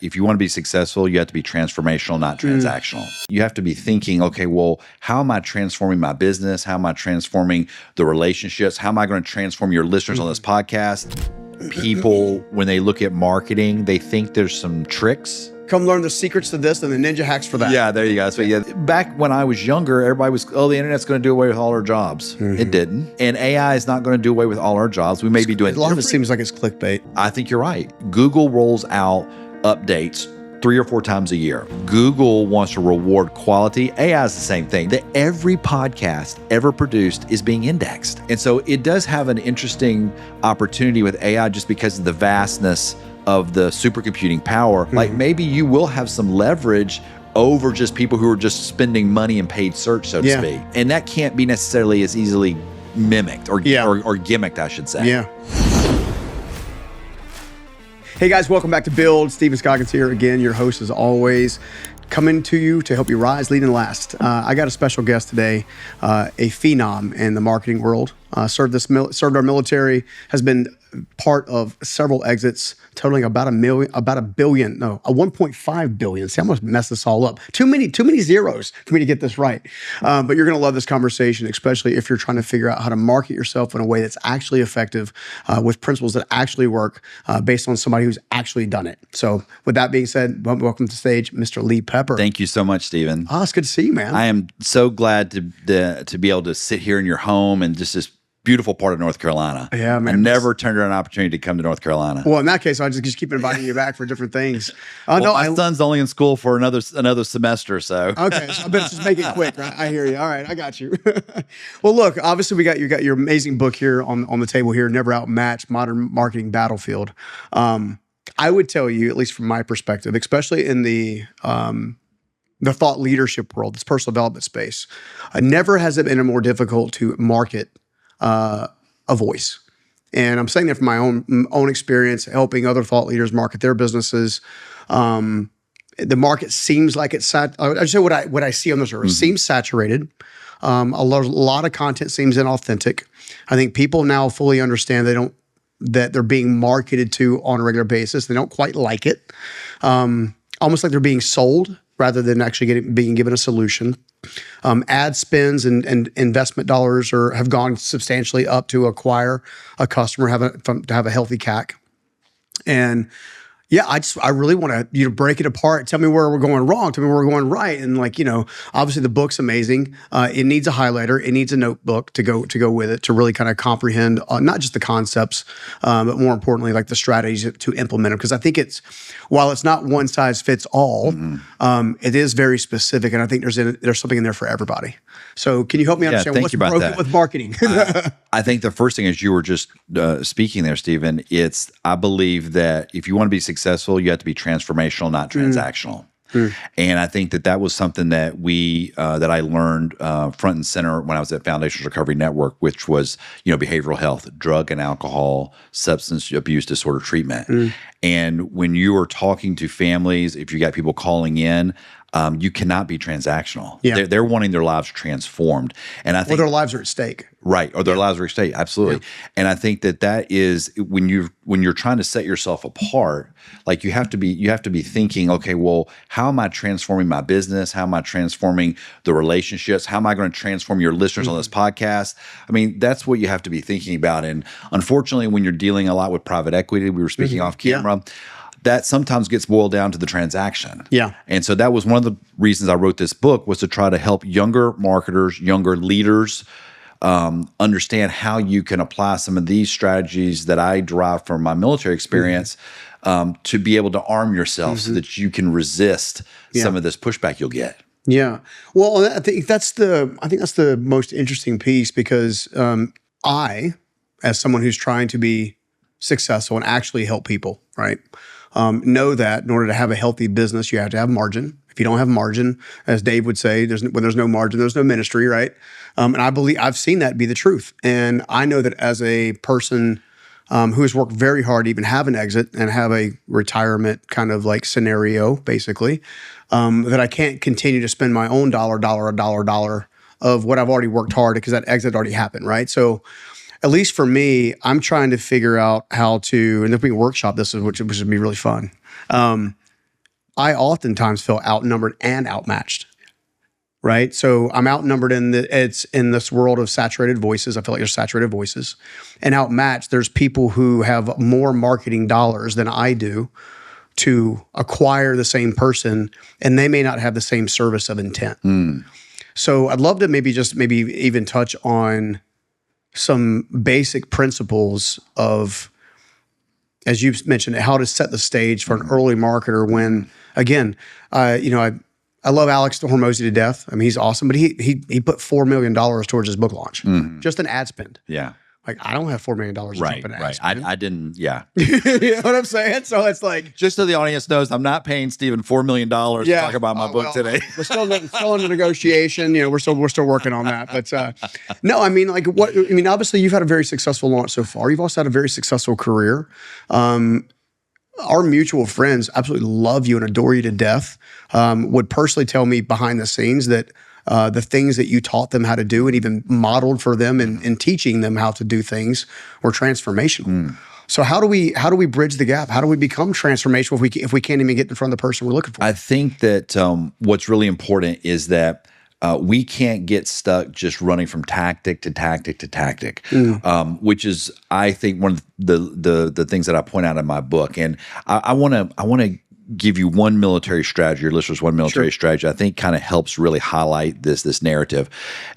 If you want to be successful, you have to be transformational, not transactional. You have to be thinking, okay, well, how am I transforming my business? How am I transforming the relationships? How am I going to transform your listeners on this podcast? People, when they look at marketing, they think there's some tricks. Come learn the secrets to this and the ninja hacks for that. Yeah, there you go. So yeah, back when I was younger, everybody was, the internet's going to do away with all our jobs. It didn't. And AI is not going to do away with all our jobs. We may be doing a lot of it seems like it's clickbait. I think you're right. Google rolls out updates 3 or 4 times a year. Google wants to reward quality. AI is the same thing. That every podcast ever produced is being indexed. And so it does have an interesting opportunity with AI just because of the vastness of the supercomputing power. Like maybe you will have some leverage over just people who are just spending money in paid search, so to speak. And that can't be necessarily as easily mimicked or gimmicked, I should say. Yeah. Hey guys, welcome back to Build. Steven Scoggins here again, your host as always, coming to you to help you rise, lead, and last. I got a special guest today, a phenom in the marketing world. Served our military, has been part of several exits totaling about $1.5 billion. See, I must mess this all up. Too many zeros for me to get this right. But you're going to love this conversation, especially if you're trying to figure out how to market yourself in a way that's actually effective with principles that actually work based on somebody who's actually done it. So with that being said, welcome to the stage, Mr. Lee Pepper. Thank you so much, Steven. Oh, it's good to see you, man. I am so glad to be able to sit here in your home and just this beautiful part of North Carolina. Yeah, man. I never turned down an opportunity to come to North Carolina. Well, in that case, I'll just keep inviting you back for different things. My son's only in school for another semester, so. Okay, so I better just make it quick, right? I hear you. All right, I got you. Well, look, obviously you got your amazing book here on the table here, Never Outmatched, Modern Marketing Battlefield. I would tell you, at least from my perspective, especially in the thought leadership world, this personal development space, never has it been more difficult to market a voice. And I'm saying that from my own experience, helping other thought leaders market their businesses. The market seems like it's I just say what I see on the surface seems saturated. A lot of content seems inauthentic. I think people now fully understand that they're being marketed to on a regular basis. They don't quite like it. Almost like they're being sold rather than actually being given a solution. Ad spends and investment dollars have gone substantially up to acquire a customer, to have a healthy CAC. And yeah, I really want to break it apart. Tell me where we're going wrong. Tell me where we're going right. And obviously the book's amazing. It needs a highlighter. It needs a notebook to go with it to really kind of comprehend not just the concepts, but more importantly, like the strategies to implement them. Because I think while it's not one size fits all, it is very specific, and I think there's something in there for everybody. So can you help me understand what's broken with marketing? I think the first thing is you were just speaking there, Steven. I believe that if you want to be successful, you have to be transformational, not transactional. And I think that was something that that I learned front and center when I was at Foundations Recovery Network, which was behavioral health, drug and alcohol, substance abuse disorder treatment. And when you are talking to families, if you got people calling in, you cannot be transactional. Yeah. They're wanting their lives transformed, and I think their lives are at stake. Right, or their lives are at stake. Absolutely. Yeah. And I think that is when you're trying to set yourself apart, like you have to be thinking, okay, well, how am I transforming my business? How am I transforming the relationships? How am I going to transform your listeners on this podcast? I mean, that's what you have to be thinking about. And unfortunately, when you're dealing a lot with private equity, we were speaking off camera. That sometimes gets boiled down to the transaction. Yeah. And so that was one of the reasons I wrote this book, was to try to help younger marketers, younger leaders understand how you can apply some of these strategies that I derived from my military experience to be able to arm yourself so that you can resist some of this pushback you'll get. Yeah. Well, I think that's the most interesting piece, because I, as someone who's trying to be successful and actually help people, right? Know that in order to have a healthy business, you have to have margin. If you don't have margin, as Dave would say, when there's no margin, there's no ministry, right? And I've seen that be the truth. And I know that as a person who has worked very hard to even have an exit and have a retirement kind of like scenario, basically, that I can't continue to spend my own dollar of what I've already worked hard, because that exit already happened, right? So at least for me, I'm trying to figure out how to, and if we can workshop this, which would be really fun, I oftentimes feel outnumbered and outmatched. Right. So I'm outnumbered in this world of saturated voices. I feel like there's saturated voices, and outmatched. There's people who have more marketing dollars than I do to acquire the same person, and they may not have the same service of intent. So I'd love to maybe even touch on some basic principles of, as you've mentioned, how to set the stage for an early marketer when, again, I love Alex Hormozy to death. I mean, he's awesome, but he put $4 million towards his book launch, just an ad spend. Yeah. Like, I don't have $4 million to jump in an ad spend. I didn't. Yeah. You know what I'm saying? So it's like, Just so the audience knows, I'm not paying Steven $4 million to talk about my book today. We're still in the negotiation. You know, we're still working on that. But no, I mean, like obviously you've had a very successful launch so far. You've also had a very successful career. Our mutual friends absolutely love you and adore you to death. Would personally tell me behind the scenes that the things that you taught them how to do and even modeled for them in teaching them how to do things were transformational. So how do we bridge the gap? How do we become transformational if we can't even get in front of the person we're looking for? I think that what's really important is that we can't get stuck just running from tactic to tactic to tactic, which is, I think, one of the things that I point out in my book. And I want to give you one military strategy, your listeners one military strategy I think kind of helps really highlight this narrative.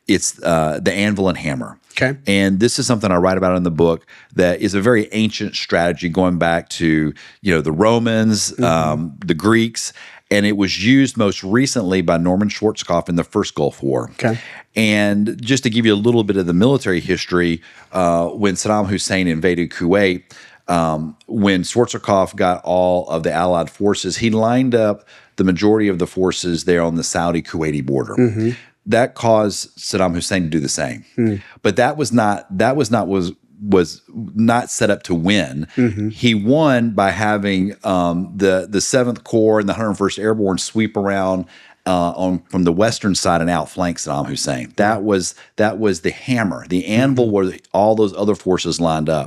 It's the anvil and hammer. Okay. And this is something I write about in the book that is a very ancient strategy going back to, the Romans, the Greeks, and it was used most recently by Norman Schwarzkopf in the first Gulf War. Okay. And just to give you a little bit of the military history, when Saddam Hussein invaded Kuwait, when Schwarzkopf got all of the Allied forces, he lined up the majority of the forces there on the Saudi-Kuwaiti border. That caused Saddam Hussein to do the same. But that was not set up to win. He won by having the 7th Corps and the 101st Airborne sweep around from the western side and outflank Saddam Hussein. That was the hammer. The anvil where all those other forces lined up.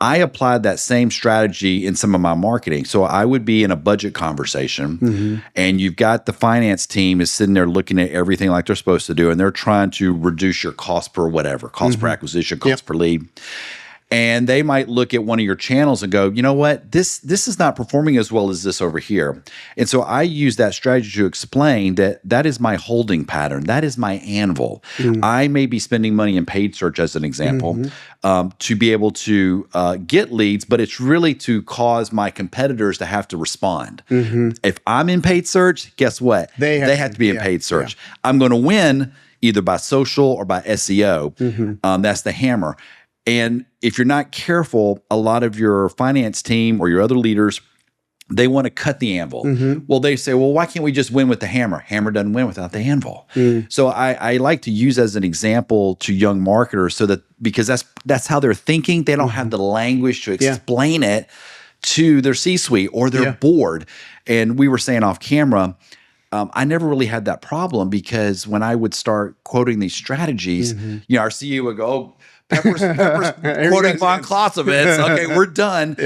I applied that same strategy in some of my marketing. So I would be in a budget conversation, and you've got the finance team is sitting there looking at everything like they're supposed to do, and they're trying to reduce your cost per whatever, cost per acquisition, cost per lead. And they might look at one of your channels and go, you know what, this is not performing as well as this over here. And so I use that strategy to explain that is my holding pattern. That is my anvil. I may be spending money in paid search as an example to be able to get leads, but it's really to cause my competitors to have to respond. If I'm in paid search, guess what? They have to be in paid search. I'm going to win either by social or by SEO. That's the hammer. And if you're not careful, a lot of your finance team or your other leaders, they want to cut the anvil. Well, they say, well, why can't we just win with the hammer? Hammer doesn't win without the anvil. So I like to use as an example to young marketers because that's how they're thinking. They don't have the language to explain it to their C-suite or their board. And we were saying off camera, I never really had that problem because when I would start quoting these strategies, our CEO would go, oh, Pepper's quoting von Clausewitz. Okay, we're done.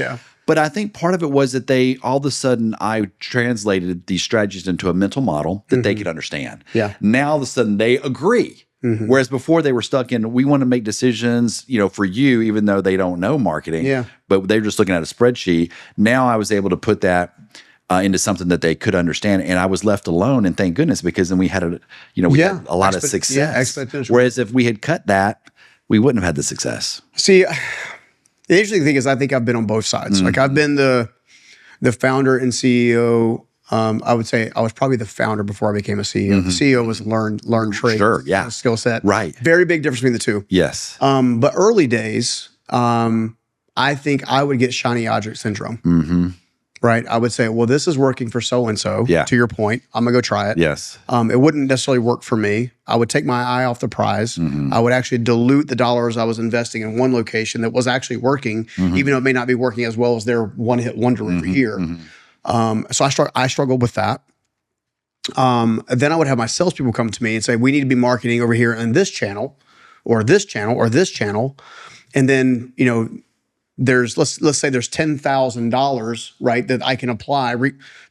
But I think part of it was that all of a sudden, I translated these strategies into a mental model that they could understand. Now, all of a sudden, they agree. Whereas before, they were stuck in, we want to make decisions, for you, even though they don't know marketing. But they're just looking at a spreadsheet. Now, I was able to put that into something that they could understand, and I was left alone. And thank goodness, because then we had had a lot of success. Whereas if we had cut that, we wouldn't have had the success. See, the interesting thing is I think I've been on both sides. Like I've been the founder and CEO. I would say I was probably the founder before I became a CEO. The CEO was learned trade, skill set. Right. Very big difference between the two. Yes. But early days, I think I would get shiny object syndrome. Right. I would say, well, this is working for so-and-so, to your point. I'm going to go try it. Yes. It wouldn't necessarily work for me. I would take my eye off the prize. I would actually dilute the dollars I was investing in one location that was actually working, even though it may not be working as well as their one-hit wonder over here. So I struggled with that. Then I would have my salespeople come to me and say, we need to be marketing over here on this channel or this channel or this channel. And then, let's say there's $10,000, right, that I can apply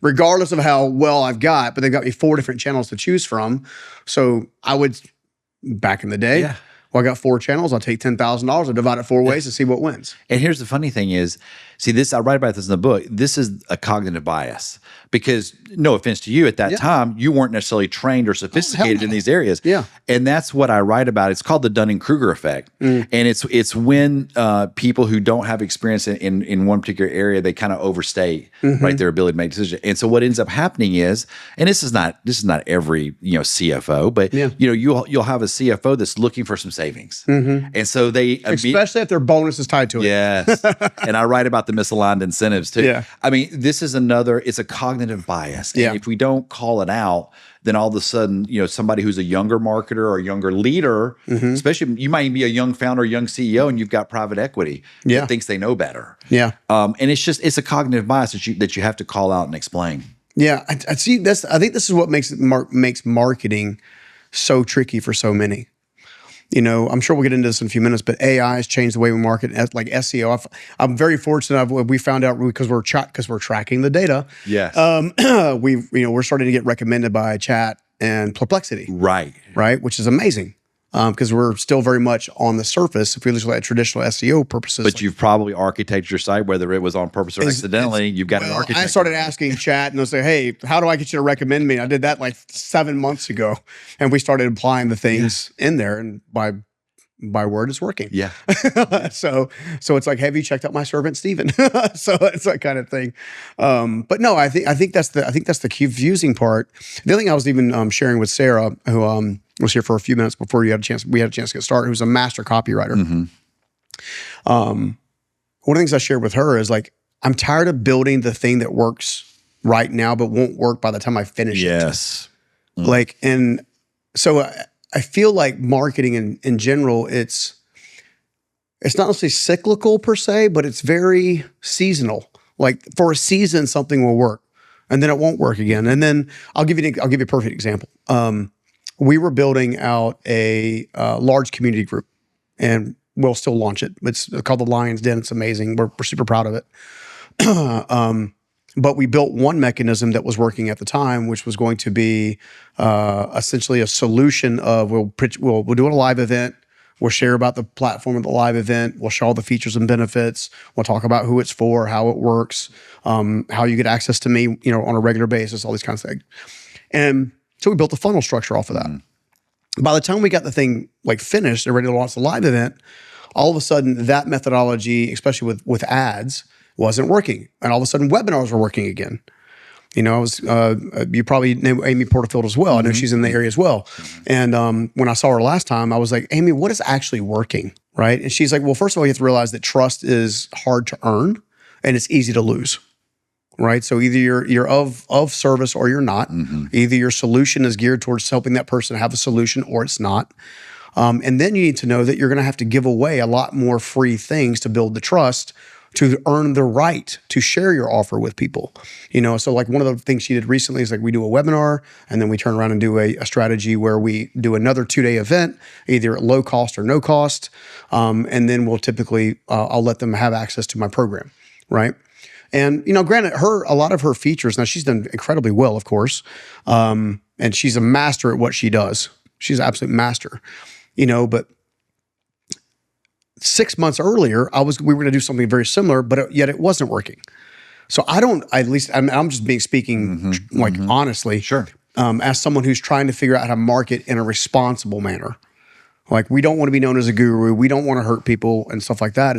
regardless of how well I've got, but they've got me 4 different channels to choose from. So I would, back in the day, Yeah. well, I got 4 channels. I'll take $10,000 and divide it 4 ways to see what wins. And here's the funny thing is, see this, I write about this in the book. This is a cognitive bias because no offense to you at that time, you weren't necessarily trained or sophisticated in these areas. Yeah. And that's what I write about. It's called the Dunning-Kruger effect. And it's when people who don't have experience in one particular area, they kind of overstate right their ability to make decisions. And so what ends up happening is, and this is not every CFO, but you'll have a CFO that's looking for some savings. And so they especially if their bonus is tied to it. Yes. And I write about the misaligned incentives too. Yeah. I mean, this is it's a cognitive bias. And if we don't call it out, then all of a sudden, somebody who's a younger marketer or a younger leader, especially you might be a young founder, a young CEO, and you've got private equity that thinks they know better. Yeah. And it's a cognitive bias that you have to call out and explain. Yeah. I see this. I think this is what makes marketing so tricky for so many. I'm sure we'll get into this in a few minutes, but AI has changed the way we market, like SEO. I'm very fortunate. We found out because we're tracking the data. Yes. We're starting to get recommended by Chat and Perplexity. Right. Which is amazing. Because we're still very much on the surface if we look at traditional SEO purposes. But you've probably architected your site, whether it was on purpose or accidentally. You've got an architect. I started asking Chat, and they'll say, "Hey, how do I get you to recommend me?" And I did that like 7 months ago, and we started applying the things in there, and by word, it's working. Yeah. So it's like, have you checked out my servant Stephen? So it's that kind of thing. But no, I think that's the confusing part. The other thing I was even sharing with Sarah, who was here for a few minutes before we had a chance to get started, who's a master copywriter. One of the things I shared with her is like, I'm tired of building the thing that works right now, but won't work by the time I finish it. Yes. Like, and so I feel like marketing in general, it's not necessarily cyclical per se, but it's very seasonal. Like for a season, something will work, and then it won't work again. And then I'll give you a perfect example. We were building out a large community group, and we'll still launch it. It's called the Lion's Den. It's amazing. We're super proud of it. But we built one mechanism that was working at the time, which was going to be essentially a solution of we'll do a live event. We'll share about the platform of the live event. We'll show all the features and benefits. We'll talk about who it's for, how it works, how you get access to me, on a regular basis, all these kinds of things. And so we built a funnel structure off of that. By the time we got the thing like finished and ready to launch the live event, all of a sudden that methodology, especially with ads, wasn't working. And all of a sudden webinars were working again. You probably know Amy Porterfield as well. I know she's in the area as well. And when I saw her last time, I was like, Amy, what is actually working, right? And she's like, well, first of all, you have to realize that trust is hard to earn and it's easy to lose, right? So either you're of service or you're not. Either your solution is geared towards helping that person have a solution or it's not. And then you need to know that you're going to have to give away a lot more free things to build the trust to earn the right to share your offer with people. So like one of the things she did recently is like we do a webinar and then we turn around and do a strategy where we do another 2-day event, either at low cost or no cost. And then we'll typically, I'll let them have access to my program, right? And, granted, a lot of her features, now she's done incredibly well, of course. And she's a master at what she does. She's an absolute master, but 6 months earlier, we were going to do something very similar, but yet it wasn't working. So I'm just speaking like honestly, sure. As someone who's trying to figure out how to market in a responsible manner. Like we don't want to be known as a guru. We don't want to hurt people and stuff like that.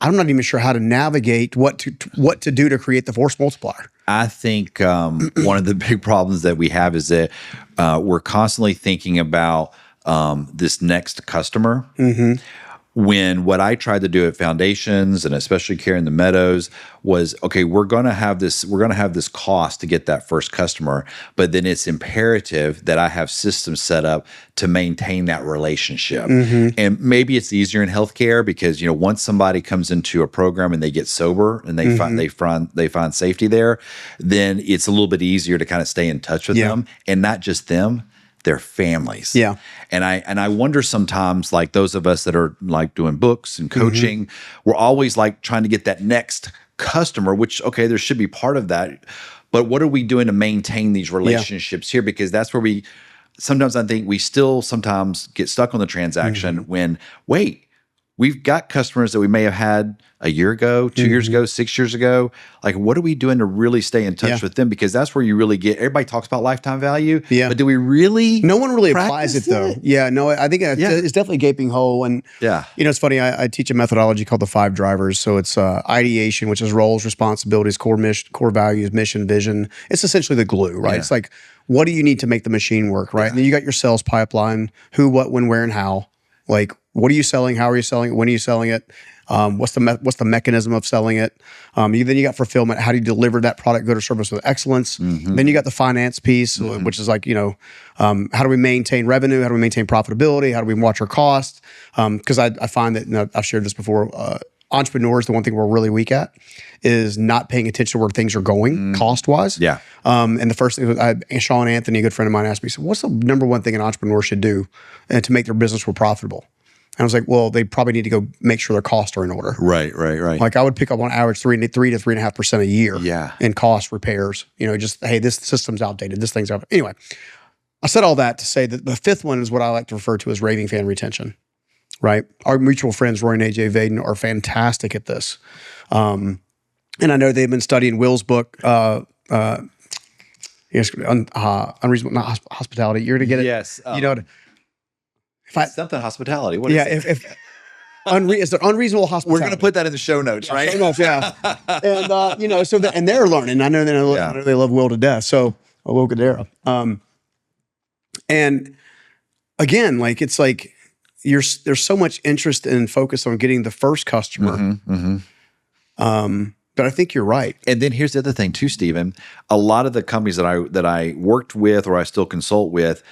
I'm not even sure how to navigate what to do to create the force multiplier. I think one of the big problems that we have is that we're constantly thinking about this next customer. When what I tried to do at Foundations and especially Carrying the Meadows was, okay, we're going to have this cost to get that first customer, but then it's imperative that I have systems set up to maintain that relationship. And maybe it's easier in healthcare because, once somebody comes into a program and they get sober and they find safety there, then it's a little bit easier to kind of stay in touch with them, and not just them, their families. Yeah. And I wonder sometimes, like those of us that are like doing books and coaching, we're always like trying to get that next customer, which, okay, there should be part of that. But what are we doing to maintain these relationships here? Because that's where sometimes I think we still sometimes get stuck on the transaction when, wait, we've got customers that we may have had a year ago, 2 years ago, 6 years ago. Like, what are we doing to really stay in touch with them? Because that's where you really get, everybody talks about lifetime value, but do we really? No one really applies it though. Yeah, no, I think it's definitely a gaping hole. And, it's funny, I teach a methodology called the 5 drivers. So it's ideation, which is roles, responsibilities, core values, mission, vision. It's essentially the glue, right? It's like, what do you need to make the machine work, right? And then you got your sales pipeline, who, what, when, where, and how. Like, what are you selling? How are you selling it? When are you selling it? What's the mechanism of selling it? Then you got fulfillment. How do you deliver that product, good or service with excellence? Then you got the finance piece, which is like, how do we maintain revenue? How do we maintain profitability? How do we watch our costs? Because I find that, I've shared this before, entrepreneurs, the one thing we're really weak at is not paying attention to where things are going cost-wise. Yeah. And the first thing, Sean Anthony, a good friend of mine, asked me, so what's the number one thing an entrepreneur should do to make their business more profitable? And I was like, well, they probably need to go make sure their costs are in order. Right. Like I would pick up on average 3 to 3.5% a year in cost repairs. Just, hey, this system's outdated. This thing's outdated. Anyway, I said all that to say that the 5th one is what I like to refer to as raving fan retention, right? Our mutual friends, Roy and AJ Vaden, are fantastic at this. And I know they've been studying Will's book, Unreasonable, not hospitality. You're going to get it. Yes. Something hospitality. What is it? Is there unreasonable hospitality? We're going to put that in the show notes, right? Show notes, yeah. And and they're learning. I know they love Will to death. So Will Gadara. And again, like it's like there's so much interest and focus on getting the first customer. But I think you're right. And then here's the other thing too, Stephen. A lot of the companies that I worked with or I still consult with,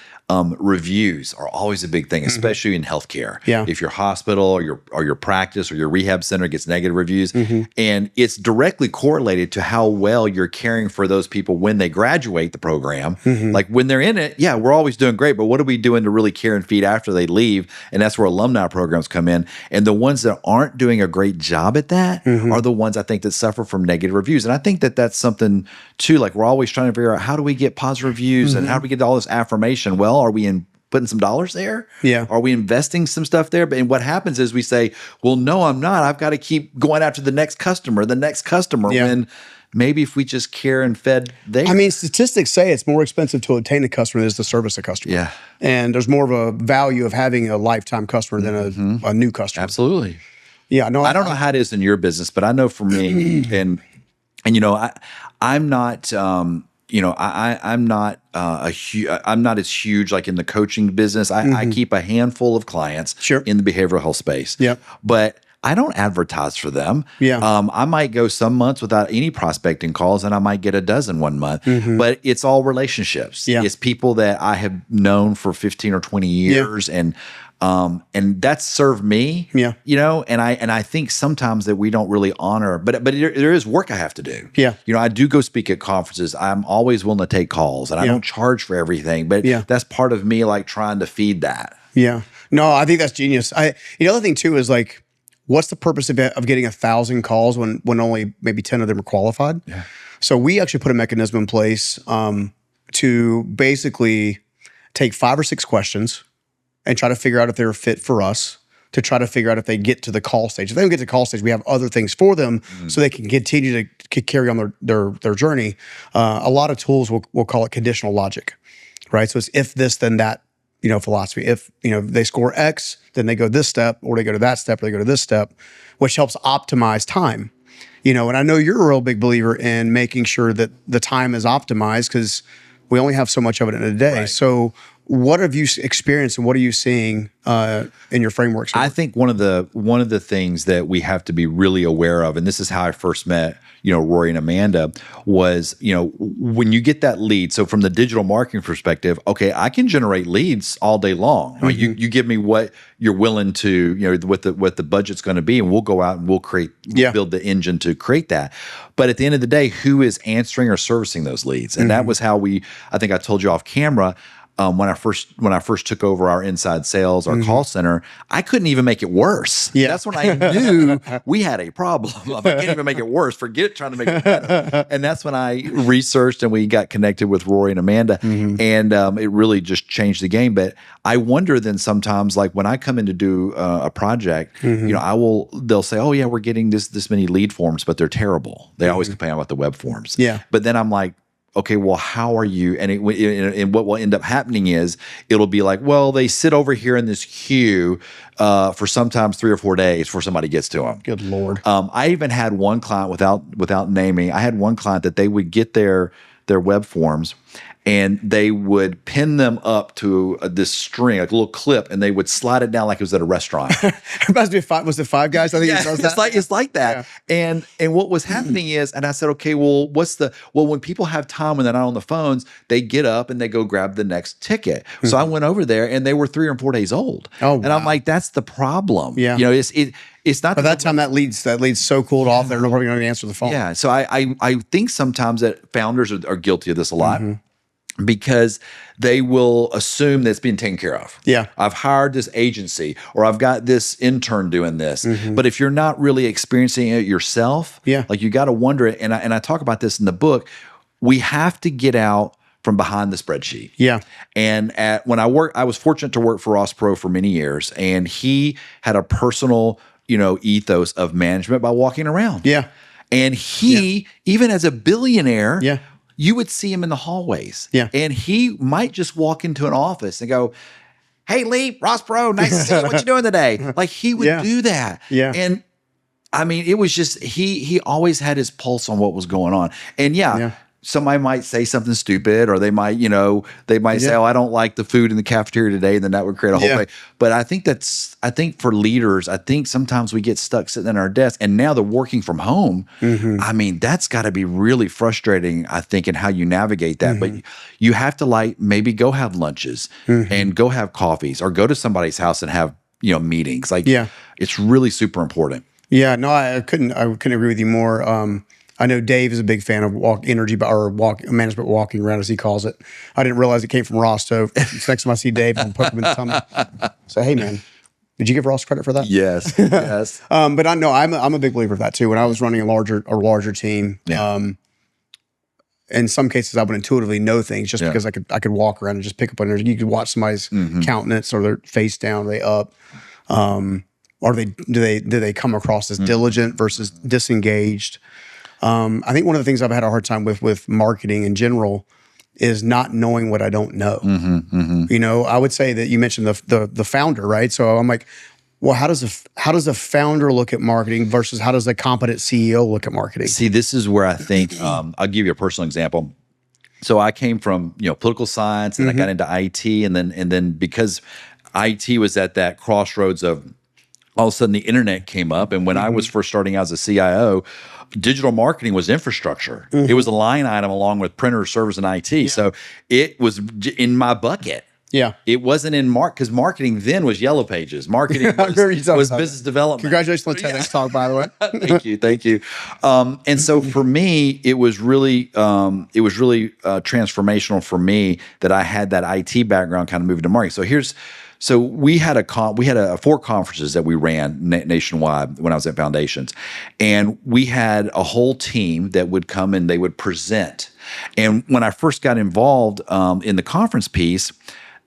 reviews are always a big thing, especially in healthcare. Yeah. If your hospital or your practice or your rehab center gets negative reviews, and it's directly correlated to how well you're caring for those people when they graduate the program. Like when they're in it, yeah, we're always doing great, but what are we doing to really care and feed after they leave? And that's where alumni programs come in. And the ones that aren't doing a great job at that are the ones I think that suffer from negative reviews. And I think that that's something too, like we're always trying to figure out how do we get positive reviews and how do we get all this affirmation? Well, are we putting some dollars there? Yeah. Are we investing some stuff there? But and what happens is we say, well, no, I'm not. I've got to keep going after the next customer. When maybe if we just care and fed there. I mean, statistics say it's more expensive to obtain a customer than it is to service a customer. Yeah. And there's more of a value of having a lifetime customer than a new customer. Absolutely. Yeah. No, I don't know how it is in your business, but I know for me, and I'm not. I'm not I'm not as huge like in the coaching business. I keep a handful of clients in the behavioral health space. Yeah. But I don't advertise for them. Yeah. I might go some months without any prospecting calls and I might get a dozen one month, but it's all relationships. Yeah. It's people that I have known for 15 or 20 years and that's served me, and I think sometimes that we don't really honor, but there is work I have to do. Yeah. I do go speak at conferences. I'm always willing to take calls and I don't charge for everything, but that's part of me like trying to feed that. Yeah. No, I think that's genius. The other thing too is like, what's the purpose of getting 1,000 calls when only maybe 10 of them are qualified? Yeah. So we actually put a mechanism in place to basically take 5 or 6 questions and try to figure out if they're a fit for us, to try to figure out if they get to the call stage. If they don't get to the call stage, we have other things for them so they can continue to carry on their journey. A lot of tools we'll call it conditional logic, right? So it's if this, then that, philosophy. If, they score X, then they go this step, or they go to that step, or they go to this step, which helps optimize time. And I know you're a real big believer in making sure that the time is optimized because we only have so much of it in a day. Right. So what have you experienced and what are you seeing in your frameworks? I think one of the things that we have to be really aware of, and this is how I first met, Rory and Amanda, was, when you get that lead. So from the digital marketing perspective, okay, I can generate leads all day long. I mean, you give me what you're willing to, what the budget's going to be, and we'll go out and we'll build the engine to create that. But at the end of the day, who is answering or servicing those leads? And that was how I think I told you off camera. when I first took over our inside sales, our call center, I couldn't even make it worse. Yeah. That's when I knew we had a problem. I can't even make it worse. Forget trying to make it better. And that's when I researched and we got connected with Rory and Amanda, and it really just changed the game. But I wonder then sometimes, like when I come in to do a project, they'll say, "Oh yeah, we're getting this many lead forms, but they're terrible." They always complain about the web forms. Yeah. But then I'm like, okay, well, how are you? And what will end up happening is it'll be like, well, they sit over here in this queue for sometimes 3 or 4 days before somebody gets to them. Good Lord. I even had one client without naming. I had one client that they would get their web forms and they would pin them up to this string, like a little clip, and they would slide it down like it was at a restaurant. Was it Five Guys? I think it does that. It's like that. Yeah. And what was happening is, and I said, okay, well, when people have time when they're not on the phones, they get up and they go grab the next ticket. So I went over there and they were 3 or 4 days old. Oh, wow. And I'm like, that's the problem. Yeah. It's not. By that time, that lead's so cooled off, they're not probably going to answer the phone. Yeah. So I think sometimes that founders are guilty of this a lot. Because they will assume that's being taken care of. Yeah. I've hired this agency or I've got this intern doing this. But if you're not really experiencing it yourself, like you got to wonder it. And I talk about this in the book. We have to get out from behind the spreadsheet. Yeah. And when I was fortunate to work for Ross Perot for many years, and he had a personal, ethos of management by walking around. Yeah. And he, even as a billionaire, you would see him in the hallways. Yeah. And he might just walk into an office and go, "Hey, Lee, Ross Perot, nice to see you. What you doing today?" Like he would do that. Yeah. And I mean, it was just, he always had his pulse on what was going on. And somebody might say something stupid, or they might, say, "Oh, I don't like the food in the cafeteria today." And then that would create a whole thing. But I think for leaders, I think sometimes we get stuck sitting at our desk, and now they're working from home. I mean, that's got to be really frustrating, I think, in how you navigate that. But you have to maybe go have lunches and go have coffees or go to somebody's house and have, meetings. It's really super important. Yeah, no, I couldn't agree with you more. I know Dave is a big fan of management walking around, as he calls it. I didn't realize it came from Ross. So next time I see Dave, I'm poke him in the tummy. Say, "Hey, man, did you give Ross credit for that?" Yes, yes. But I know I'm a big believer of that too. When I was running a larger team, in some cases I would intuitively know things just because I could walk around and just pick up on energy. You could watch somebody's countenance, or their face down, are they up, or do they come across as diligent versus disengaged. I think one of the things I've had a hard time with marketing in general is not knowing what I don't know. I would say that you mentioned the founder, right? So I'm like, well, how does a founder look at marketing versus how does a competent CEO look at marketing? See, this is where I think I'll give you a personal example. So I came from political science, and I got into IT, and then because IT was at that crossroads of all of a sudden the internet came up, and when I was first starting out as a CIO, digital marketing was infrastructure. It was a line item along with printer, servers, and IT. So it was in my bucket. Yeah. It wasn't in because marketing then was Yellow Pages. Marketing was business development. Congratulations on the TEDx talk, by the way. Thank you. And so for me, it was really transformational for me that I had that IT background kind of moving to marketing. So we had 4 conferences that we ran nationwide when I was at Foundations, and we had a whole team that would come and they would present. And when I first got involved in the conference piece,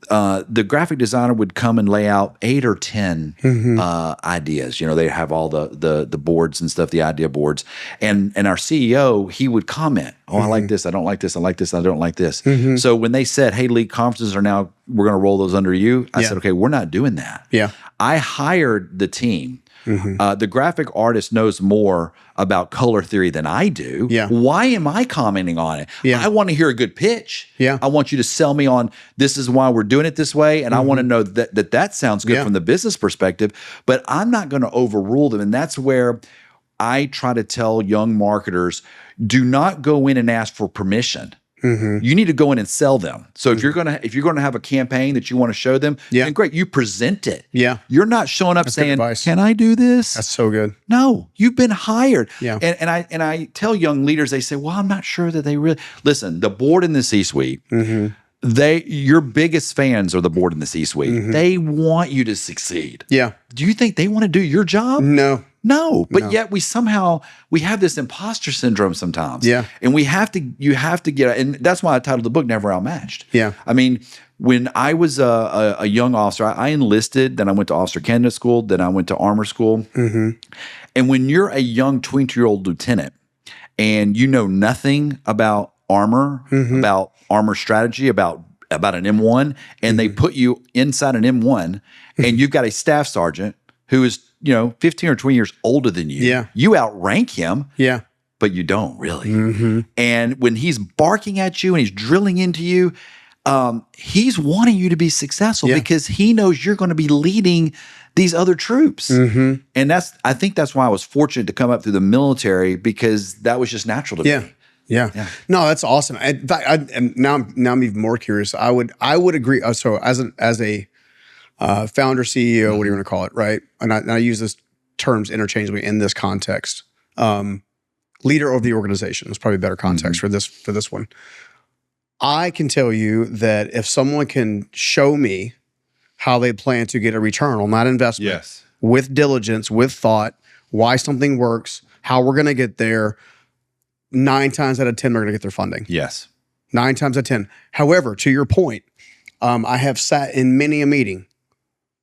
the graphic designer would come and lay out 8 or 10 ideas. They have all the boards and stuff, the idea boards, and our CEO, he would comment, "Oh, I like this. I don't like this. I like this. I don't like this." So when they said, "Hey, Lee, conferences are now, we're going to roll those under you," I said, "Okay, we're not doing that." Yeah, I hired the team. The graphic artist knows more about color theory than I do. Yeah. Why am I commenting on it? Yeah. I want to hear a good pitch. Yeah. I want you to sell me on this is why we're doing it this way. And I want to know that sounds good from the business perspective, but I'm not going to overrule them. And that's where I try to tell young marketers, do not go in and ask for permission. You need to go in and sell them. So if you're gonna have a campaign that you want to show them, then great, you present it. Yeah. You're not showing up saying, "Can I do this?" That's so good. No, you've been hired. Yeah. And I tell young leaders, they say, "Well, I'm not sure that they really listen." The board in the C-suite, your biggest fans are the board and the C-suite. They want you to succeed. Yeah. Do you think they want to do your job? No. But yet we have this imposter syndrome sometimes. Yeah. And you have to get, and that's why I titled the book Never Outmatched. Yeah. I mean, when I was a young officer, I enlisted, then I went to officer candidate school, then I went to armor school. And when you're a young 20-year-old lieutenant and you know nothing about armor, about armor strategy, about an M1, and they put you inside an M1 and you've got a staff sergeant who is, 15 or 20 years older than you. Yeah. You outrank him. Yeah. But you don't really. And when he's barking at you and he's drilling into you, he's wanting you to be successful because he knows you're going to be leading these other troops. And I think that's why I was fortunate to come up through the military, because that was just natural to me. Yeah. No, that's awesome. In fact, now I'm even more curious. I would agree. So as a founder, CEO, what do you want to call it, right? And I use this terms interchangeably in this context. Leader of the organization is probably a better context for this one. I can tell you that if someone can show me how they plan to get a return on that investment, with diligence, with thought, why something works, how we're going to get there, 9 times out of 10, they're going to get their funding. 9 times out of 10. However, to your point, I have sat in many a meeting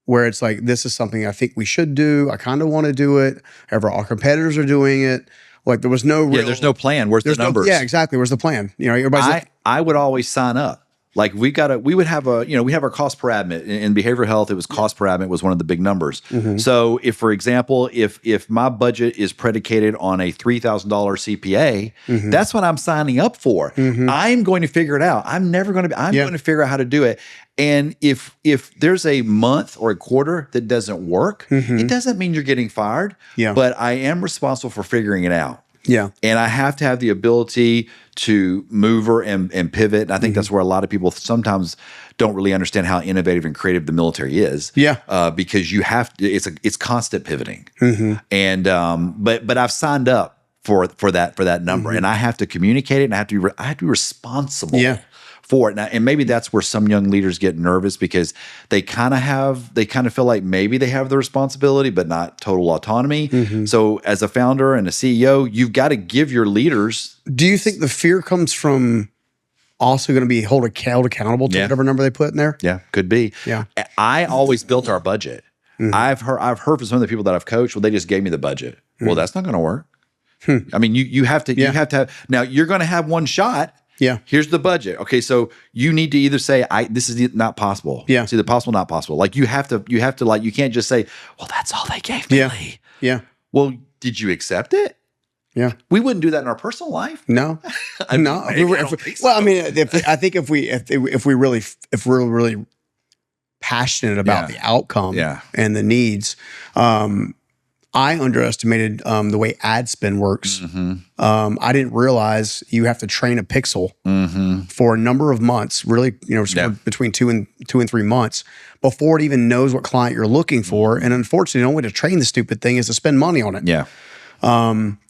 where it's like, this is something I think we should do. I kind of want to do it. However, our competitors are doing it. Like, there was no real, there's no plan. Where's the numbers? Exactly. Where's the plan? Everybody's I would always sign up. Like, we would have we have our cost per admit in behavioral health. It was cost per admit was one of the big numbers. So if, for example, if my budget is predicated on a $3,000 CPA, that's what I'm signing up for. I'm going to figure it out. I'm going to figure out how to do it. And if there's a month or a quarter that doesn't work, it doesn't mean you're getting fired. But I am responsible for figuring it out. And I have to have the ability to maneuver and pivot. And I think that's where a lot of people sometimes don't really understand how innovative and creative the military is. Because you have to, it's constant pivoting. And but I've signed up for that number, and I have to communicate it, and I have to be responsible for it. And maybe that's where some young leaders get nervous, because they kind of feel like maybe they have the responsibility, but not total autonomy. So as a founder and a CEO, you've got to give your leaders. Do you think the fear comes from also going to be held accountable to whatever number they put in there? Could be. I always built our budget. I've heard from some of the people that I've coached, well, they just gave me the budget. Well, that's not going to work. I mean, you have to have, now you're going to have one shot. Here's the budget. Okay, so you need to either say, this is not possible. It's either possible, not possible. Like, you have to like, you can't just say, well, that's all they gave me, Lee. Well, did you accept it? We wouldn't do that in our personal life. No. No. Well, I mean, I think if we're really passionate about the outcome and the needs, I underestimated the way ad spend works. I didn't realize you have to train a pixel for a number of months, really, between 2 and 3 months, before it even knows what client you're looking for. And unfortunately, the only way to train the stupid thing is to spend money on it.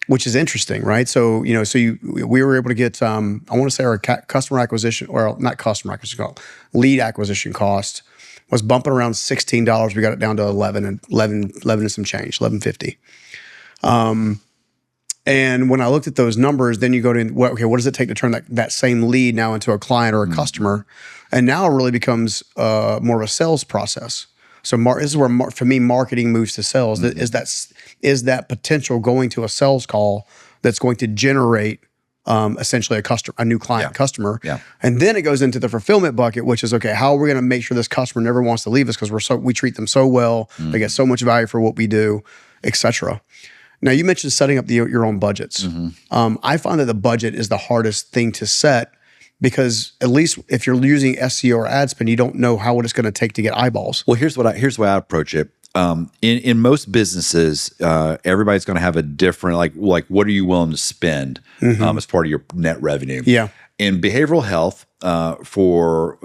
Which is interesting, right? So, we were able to get, I want to say our customer acquisition, or not customer acquisition, lead acquisition cost was bumping around $16. We got it down to 11 and some change, $11.50. And when I looked at those numbers, then you go to, what does it take to turn that same lead now into a client or a customer? And now it really becomes more of a sales process. So this is where, for me, marketing moves to sales. Is that potential going to a sales call that's going to generate essentially a new client customer. And then it goes into the fulfillment bucket, which is, okay, how are we going to make sure this customer never wants to leave us because we treat them so well, they get so much value for what we do, et cetera. Now, you mentioned setting up your own budgets. I find that the budget is the hardest thing to set, because at least if you're using SEO or ad spend, you don't know what it's going to take to get eyeballs. Well, here's the way I approach it. In most businesses, everybody's going to have a different, like what are you willing to spend as part of your net revenue? in behavioral health, for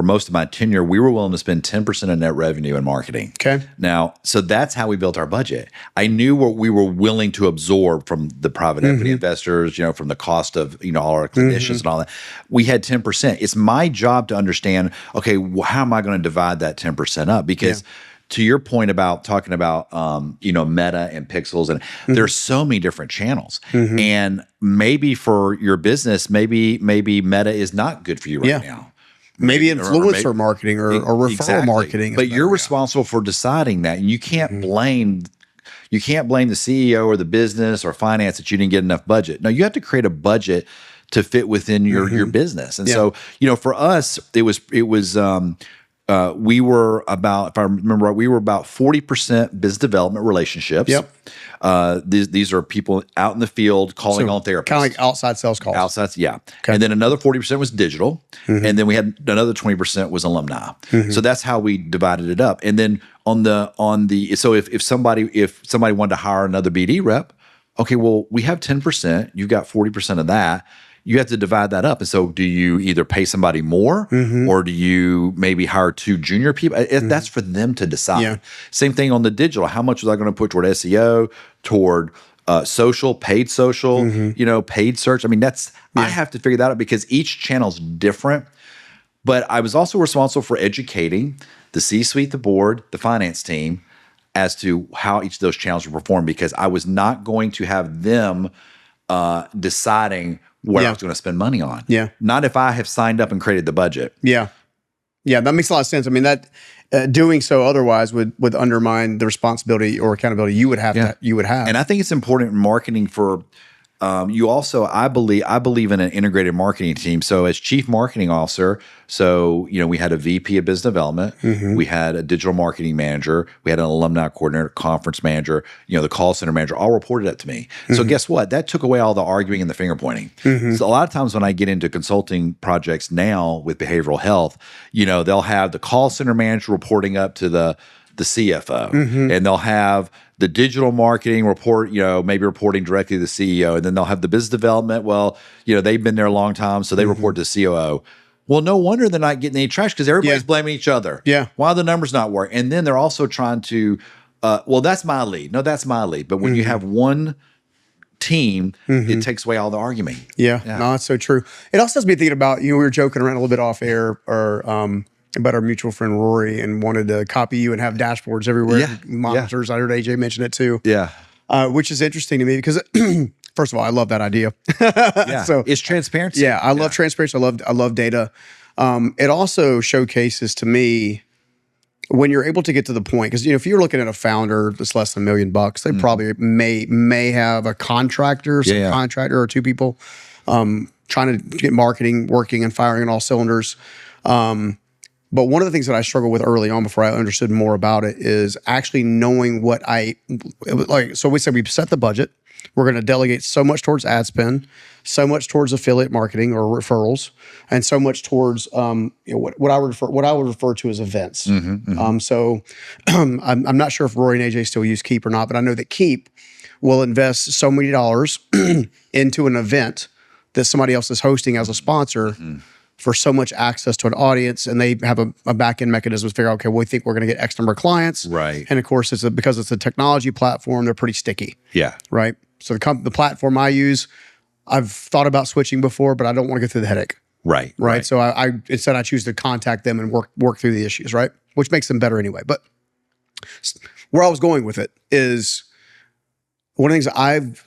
most of my tenure, we were willing to spend 10% of net revenue in marketing. Okay. Now, so that's how we built our budget. I knew what we were willing to absorb from the private equity investors, from the cost of, all our clinicians and all that. We had 10%. It's my job to understand, okay, how am I going to divide that 10% up? Because to your point about talking about, Meta and Pixels, and there's so many different channels. And maybe for your business, maybe Meta is not good for you right now. Maybe influencer marketing or referral marketing. But you're responsible for deciding that. And you can't blame the CEO or the business or finance that you didn't get enough budget. No, you have to create a budget to fit within your business. And so, for us, it was we were about, if I remember right, we were about 40% business development relationships. Yep. These are people out in the field calling on therapists. Kind of like outside sales calls. Outside, yeah. Okay. And then another 40% was digital. And then we had another 20% was alumni. So that's how we divided it up. And then so if somebody wanted to hire another BD rep, okay, well, we have 10%, you've got 40% of that. You have to divide that up. And so do you either pay somebody more or do you maybe hire 2 junior people? That's for them to decide. Yeah. Same thing on the digital. How much was I going to put toward SEO, toward social, paid search? I mean, I have to figure that out because each channel's different. But I was also responsible for educating the C-suite, the board, the finance team as to how each of those channels will perform, because I was not going to have them deciding what I was going to spend money on. Yeah. Not if I have signed up and created the budget. Yeah. Yeah, that makes a lot of sense. I mean, that doing so otherwise would undermine the responsibility or accountability you would have. And I think it's important in marketing for you also. I believe in an integrated marketing team. So as chief marketing officer, we had a VP of business development, we had a digital marketing manager, we had an alumni coordinator, conference manager, the call center manager, all reported up to me. So guess what? That took away all the arguing and the finger pointing. So a lot of times when I get into consulting projects now with behavioral health, they'll have the call center manager reporting up to the CFO, and they'll have the digital marketing report, maybe reporting directly to the CEO, and then they'll have the business development. Well, they've been there a long time, so they report to the COO. Well, no wonder they're not getting any traction because everybody's blaming each other. Yeah. Why the numbers not work? And then they're also trying to, well, that's my lead. No, that's my lead. But when you have one team, it takes away all the arguing. Yeah. No, that's so true. It also has me thinking about, we were joking around a little bit off air about our mutual friend Rory, and wanted to copy you and have dashboards everywhere, monitors. I heard AJ mention it too. Yeah. Which is interesting to me because first of all, I love that idea. So it's transparency. Yeah, I love transparency. I love data. It also showcases to me when you're able to get to the point, because if you're looking at a founder that's less than $1 million, they probably may have a contractor, contractor or 2 people trying to get marketing working and firing on all cylinders. But one of the things that I struggled with early on before I understood more about it is actually knowing what so we said we set the budget. We're going to delegate so much towards ad spend, so much towards affiliate marketing or referrals, and so much towards what I would refer to as events. So I'm not sure if Rory and AJ still use Keep or not, but I know that Keep will invest so many dollars into an event that somebody else is hosting as a sponsor. For so much access to an audience, and they have a back-end mechanism to figure out, okay, well, we think we're going to get X number of clients. Right. And of course, because it's a technology platform, they're pretty sticky. Yeah. Right. So the platform I use, I've thought about switching before, but I don't want to go through the headache. Right. So I instead I choose to contact them and work through the issues, right? Which makes them better anyway. But where I was going with it is one of the things I've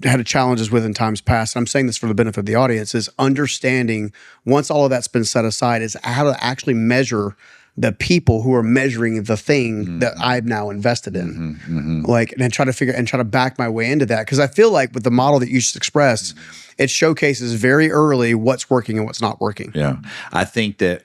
had challenges with in times past, and I'm saying this for the benefit of the audience, is understanding once all of that's been set aside is how to actually measure the people who are measuring the thing that I've now invested in. And try to back my way into that. Because I feel like with the model that you just expressed, it showcases very early what's working and what's not working. Yeah. I think that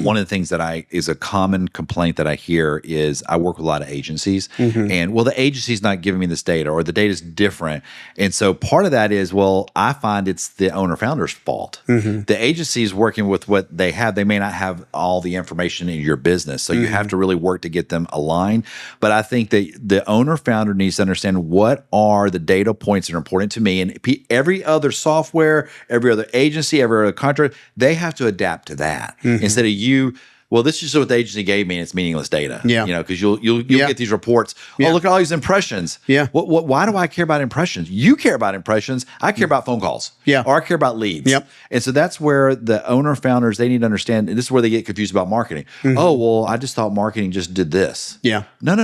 one of the things that is a common complaint that I hear is I work with a lot of agencies and the agency's not giving me this data or the data's different. And so part of that is, I find it's the owner founder's fault. The agency's working with what they have. They may not have all the information in your business. So you have to really work to get them aligned. But I think that the owner founder needs to understand what are the data points that are important to me, and every other software software, every other agency, every other contract, they have to adapt to that instead of you. Well, this is just what the agency gave me, and it's meaningless data. Yeah. Because you'll get these reports. Yeah. Oh, look at all these impressions. Yeah. Why do I care about impressions? You care about impressions. I care about phone calls. Yeah. Or I care about leads. Yep. And so that's where the owner founders, they need to understand, and this is where they get confused about marketing. Oh, well, I just thought marketing just did this. Yeah. No.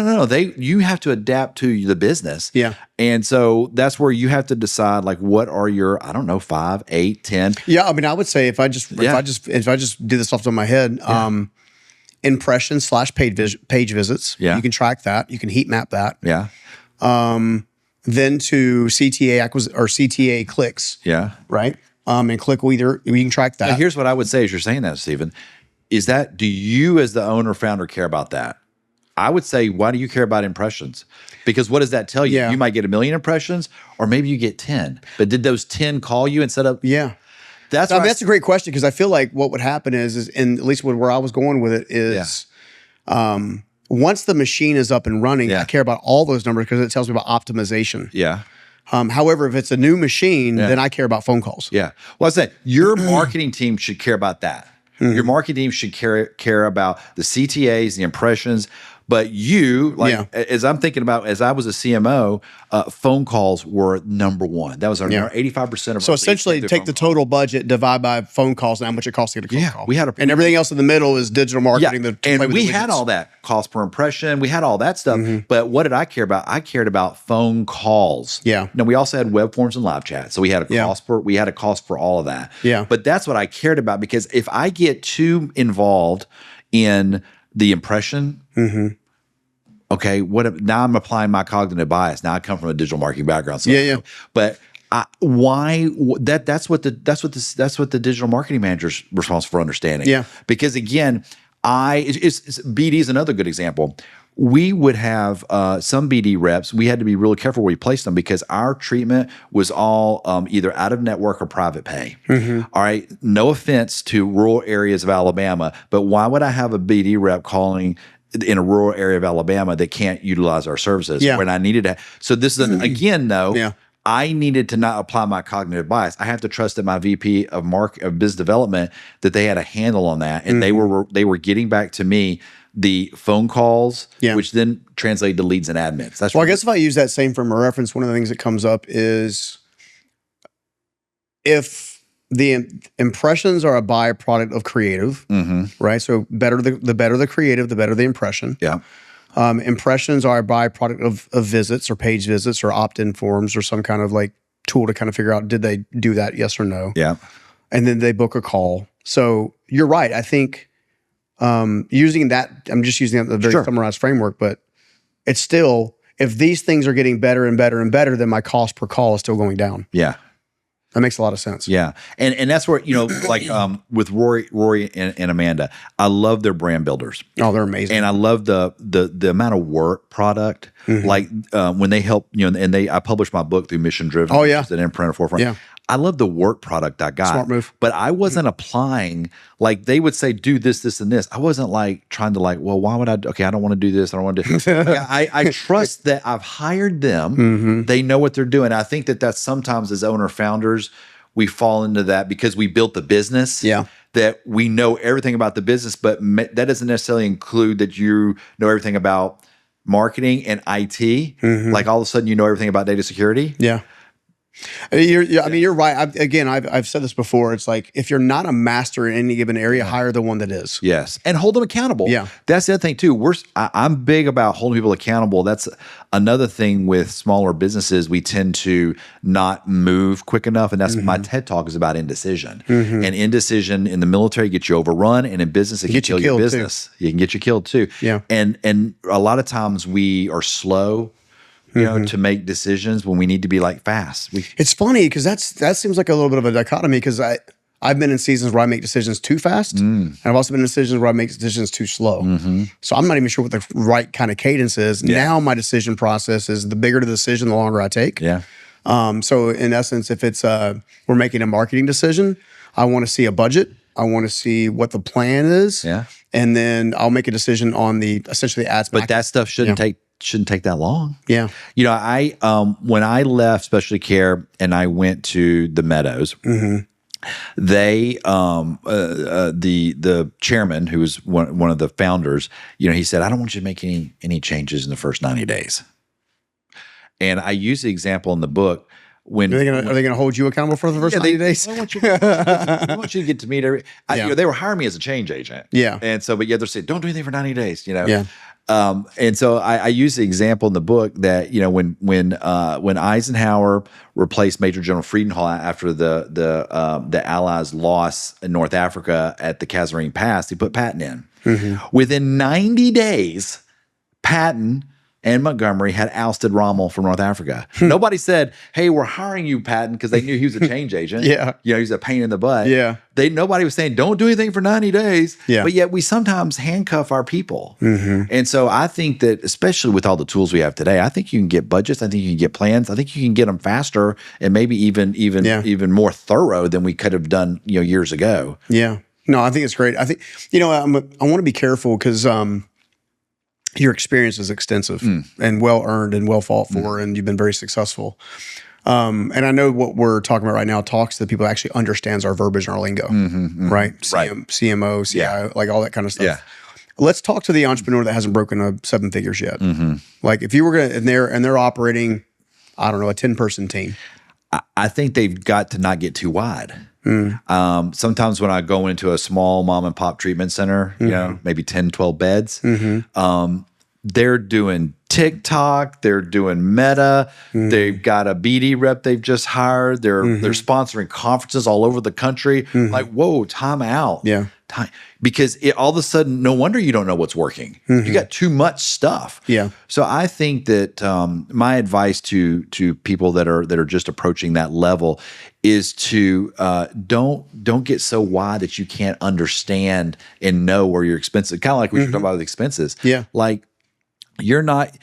You have to adapt to the business. Yeah. And so that's where you have to decide, like, what are your, 5, 8, 10. Yeah. I mean, I would say if I just do this off the top of my head, impressions / page visits. Yeah. You can track that. You can heat map that. Yeah. Then to CTA or CTA clicks. Yeah. Right. And click you can track that. Now, here's what I would say as you're saying that, Stephen, is that, do you as the owner founder care about that? I would say, why do you care about impressions? Because what does that tell you? Yeah. You might get 1 million impressions, or maybe you get 10. But did those 10 call you instead of? Yeah. That's a great question, because I feel like what would happen is and at least where I was going with it is, once the machine is up and running, I care about all those numbers because it tells me about optimization. Yeah. However, if it's a new machine, then I care about phone calls. Yeah. Well, I said your marketing team should care about that. Your marketing team should care about the CTAs, the impressions. But you, as I'm thinking about, as I was a CMO, phone calls were number one. That was our 85% of. So essentially, take the total budget, divide by phone calls, and how much it costs to get a phone call. We had and everything else in the middle is digital marketing. And we had all that cost per impression. We had all that stuff. But what did I care about? I cared about phone calls. Yeah. Now we also had web forms and live chat. So we had a cost for all of that. Yeah. But that's what I cared about, because if I get too involved in the impression. Okay, now I'm applying my cognitive bias. Now I come from a digital marketing background. So But why? That's what the digital marketing manager's responsible for understanding. Yeah. Because again, BD is another good example. We would have some BD reps. We had to be really careful where we placed them, because our treatment was all either out of network or private pay. All right. No offense to rural areas of Alabama, but why would I have a BD rep calling in a rural area of Alabama that can't utilize our services when I needed to? So this is again, though. I needed to not apply my cognitive bias. I have to trust that my VP of business development, that they had a handle on that, and they were getting back to me the phone calls, which then translated to leads and admins. I guess if I use that same frame of reference, one of the things that comes up is if the impressions are a byproduct of creative, right? So the better the creative, the better the impression. Yeah. Impressions are a byproduct of visits or page visits or opt-in forms or some kind of like tool to kind of figure out, did they do that, yes or no? Yeah. And then they book a call. So you're right. I think using that, I'm just using that in a very summarized framework, but it's still, if these things are getting better and better and better, then my cost per call is still going down. Yeah. That makes a lot of sense. Yeah. And that's where, like with Rory and Amanda, I love their brand builders. Oh, they're amazing. And I love the amount of work product. Like when they help, I published my book through Mission Driven. Oh, yeah. An Imprint Forefront. Yeah. I love the work product I got. Smart move. But I wasn't applying, like they would say, do this, this, and this. I wasn't like trying to well, why would I don't want to do this. I don't want to do I trust that I've hired them. They know what they're doing. I think that sometimes as owner founders, we fall into that because we built the business. Yeah. That we know everything about the business, but that doesn't necessarily include that you know everything about marketing and IT. Like all of a sudden you know everything about data security. Yeah. I mean, you're right. I've said this before. It's like, if you're not a master in any given area, hire the one that is. Yes. And hold them accountable. Yeah. That's the other thing too. I'm big about holding people accountable. That's another thing with smaller businesses. We tend to not move quick enough. And that's my TED Talk is about indecision. And indecision in the military gets you overrun, and in business, it can kill your business. You can get you killed too. Yeah. And a lot of times we are slow, to make decisions when we need to be like fast. It's funny because that seems like a little bit of a dichotomy, because I've been in seasons where I make decisions too fast, and I've also been in decisions where I make decisions too slow. So I'm not even sure what the right kind of cadence is. Now my decision process is, the bigger the decision, the longer I take. Yeah. So in essence, if it's we're making a marketing decision, I want to see a budget. I want to see what the plan is. Yeah. And then I'll make a decision on essentially ads. But that stuff shouldn't take shouldn't take that long. Yeah. You know, when I left specialty care and I went to the Meadows, they the chairman, who was one of the founders, you know, he said, I don't want you to make any changes in the first 90 days. And I use the example in the book. Are they going to hold you accountable for the first 90 days? I want you to get to meet you know, they were hiring me as a change agent. Yeah. And so, but yeah, they're saying, don't do anything for 90 days, you know? Yeah. And so I use the example in the book that, you know, when Eisenhower replaced Major General Friedenthal after the Allies' loss in North Africa at the Kasserine Pass, he put Patton in. Within 90 days, Patton and Montgomery had ousted Rommel from North Africa. Nobody said, hey, we're hiring you, Patton, because they knew he was a change agent. Yeah. You know, he's a pain in the butt. Yeah. Nobody was saying, don't do anything for 90 days. Yeah. But yet we sometimes handcuff our people. And so I think that, especially with all the tools we have today, I think you can get budgets. I think you can get plans. I think you can get them faster and maybe even more thorough than we could have done, you know, years ago. Yeah. No, I think it's great. I think, you know, I want to be careful because your experience is extensive and well earned and well fought for, and you've been very successful. And I know what we're talking about right now talks to the people that actually understands our verbiage and our lingo, right? CMO, CIO, like all that kind of stuff. Yeah. Let's talk to the entrepreneur that hasn't broken 7 figures yet. Like if you were going to, and they're operating, I don't know, a 10-person team. I think they've got to not get too wide. Sometimes when I go into a small mom and pop treatment center, you know, maybe 10, 12 beds, they're doing TikTok, they're doing Meta, they've got a BD rep they've just hired, they're sponsoring conferences all over the country. Like, whoa, time out. Yeah. Because all of a sudden, no wonder you don't know what's working. You got too much stuff. Yeah. So I think that my advice to people that are just approaching that level is to don't get so wide that you can't understand and know where your expenses. Kind of like we were talking about with expenses. Yeah. Like you're not.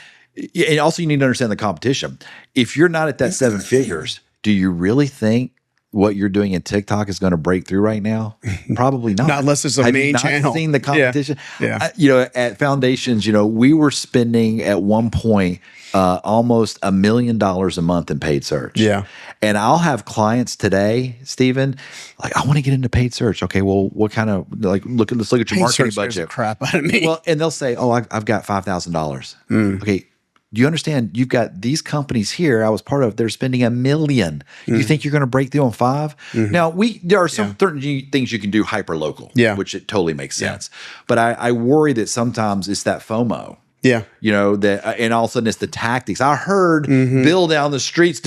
And also, you need to understand the competition. If you're not at that 7 figures, do you really think what you're doing in TikTok is going to break through right now? Probably not. Not unless it's a main channel. Have you not seen the competition? Yeah. You know, at Foundations, you know, we were spending at one point almost $1 million a month in paid search. Yeah. And I'll have clients today, Stephen, like, I want to get into paid search. Okay, well, what kind of, like, let's look at your marketing budget. Crap out of me. Well, and they'll say, oh, I've got $5,000. Okay. Do you understand? You've got these companies here I was part of, they're spending $1 million. You think you're going to break through on 5? Now, there are some certain things you can do hyper local, which it totally makes sense. But I worry that sometimes it's that FOMO. Yeah. You know, that, and all of a sudden it's the tactics. I heard Bill down the streets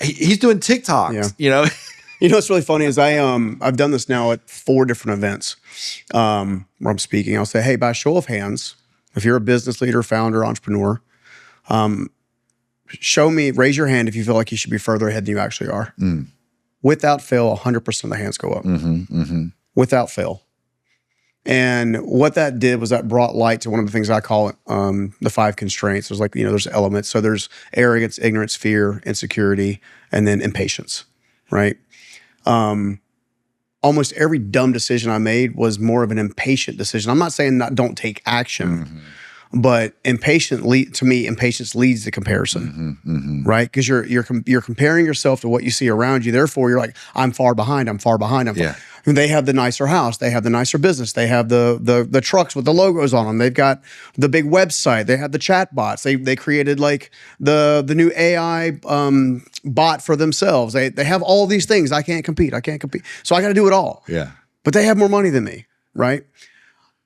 he's doing TikToks, you know? You know what's really funny is I've done this now at 4 different events where I'm speaking. I'll say, hey, by show of hands, if you're a business leader, founder, entrepreneur, raise your hand if you feel like you should be further ahead than you actually are. Without fail, 100% of the hands go up. Without fail. And what that did was that brought light to one of the things I call it, the 5 constraints. There's like, you know, there's elements. So there's arrogance, ignorance, fear, insecurity, and then impatience, right? Almost every dumb decision I made was more of an impatient decision. I'm not saying don't take action, but impatience leads to comparison, right? Because you're comparing yourself to what you see around you. Therefore, you're like, I'm far behind. They have the nicer house. They have the nicer business. They have the trucks with the logos on them. They've got the big website. They have the chat bots. They created like the new AI bot for themselves. They have all these things. I can't compete. So I got to do it all. Yeah. But they have more money than me, right?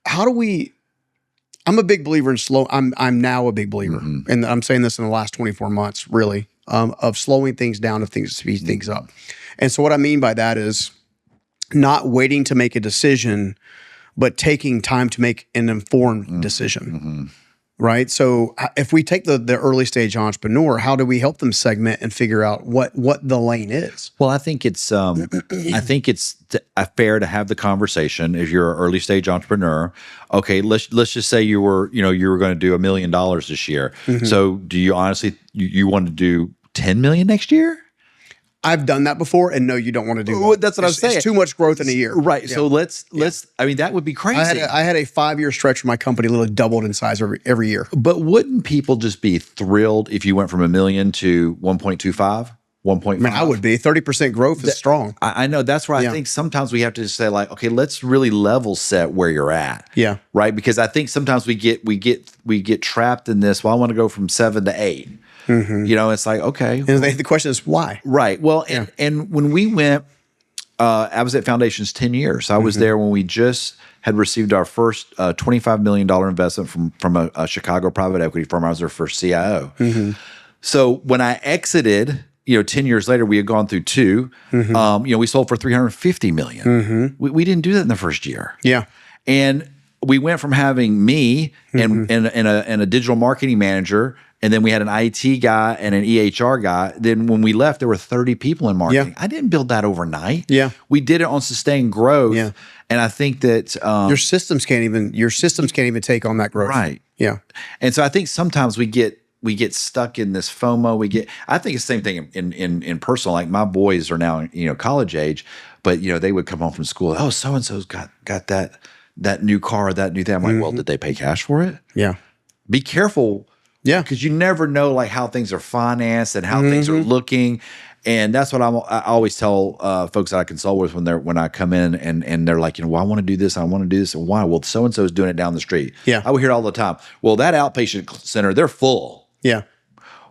I'm a big believer in I'm now a big believer, and I'm saying this in the last 24 months, really, of slowing things down, of things to speed things up. And so what I mean by that is not waiting to make a decision, but taking time to make an informed decision, right? So if we take the early stage entrepreneur, how do we help them segment and figure out what the lane is? Well, I think it's fair to have the conversation. If you're an early stage entrepreneur, okay, let's just say you were going to do $1 million this year. So do you honestly you want to do 10 million next year? I've done that before, and no, you don't want to do that. That's what I'm saying. It's too much growth in a year. Right. Yeah. So let's. I mean, that would be crazy. I had a 5-year stretch where my company literally doubled in size every year. But wouldn't people just be thrilled if you went from $1 million to 1.25, 1.5? I mean, I would be. 30% growth is strong. I know. That's where I think sometimes we have to just say, like, okay, let's really level set where you're at. Yeah. Right. Because I think sometimes we get trapped in this. Well, I want to go from 7 to 8. You know, it's like, okay. And the question is why? Right. Well, and when we went, I was at Foundations 10 years. I was there when we just had received our first $25 million investment from a Chicago private equity firm. I was their first CIO. So when I exited, 10 years later, we had gone through 2. We sold for $350 million. We didn't do that in the first year. Yeah. And we went from having me and a digital marketing manager, and then we had an IT guy and an EHR guy. Then when we left, there were 30 people in marketing. I didn't build that overnight. Yeah. We did it on sustained growth. Yeah. And I think that your systems can't even take on that growth. Right. Yeah. And so I think sometimes we get stuck in this FOMO. I think it's the same thing in personal. Like my boys are now, college age, but they would come home from school. Oh, so and so's got that new car, that new thing. I'm like, well, did they pay cash for it? Yeah. Be careful. Yeah. Because you never know like how things are financed and how things are looking. And that's what I always tell folks that I consult with when I come in and they're like, well, I want to do this. I want to do this. And why? Well, so-and-so is doing it down the street. Yeah. I would hear it all the time. Well, that outpatient center, they're full. Yeah.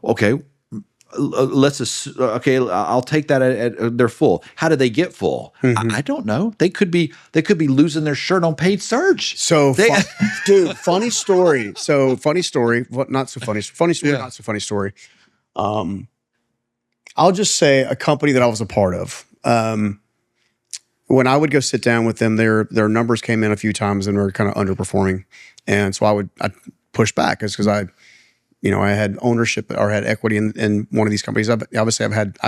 Okay. I'll take that at they're full. How did they get full? I don't know. They could be losing their shirt on paid search. So, dude, funny story. So funny story. What? Not so funny. Funny story. Not so funny story. I'll just say a company that I was a part of. When I would go sit down with them, their numbers came in a few times and were kind of underperforming, and so I'd push back because I had ownership or had equity in one of these companies. I've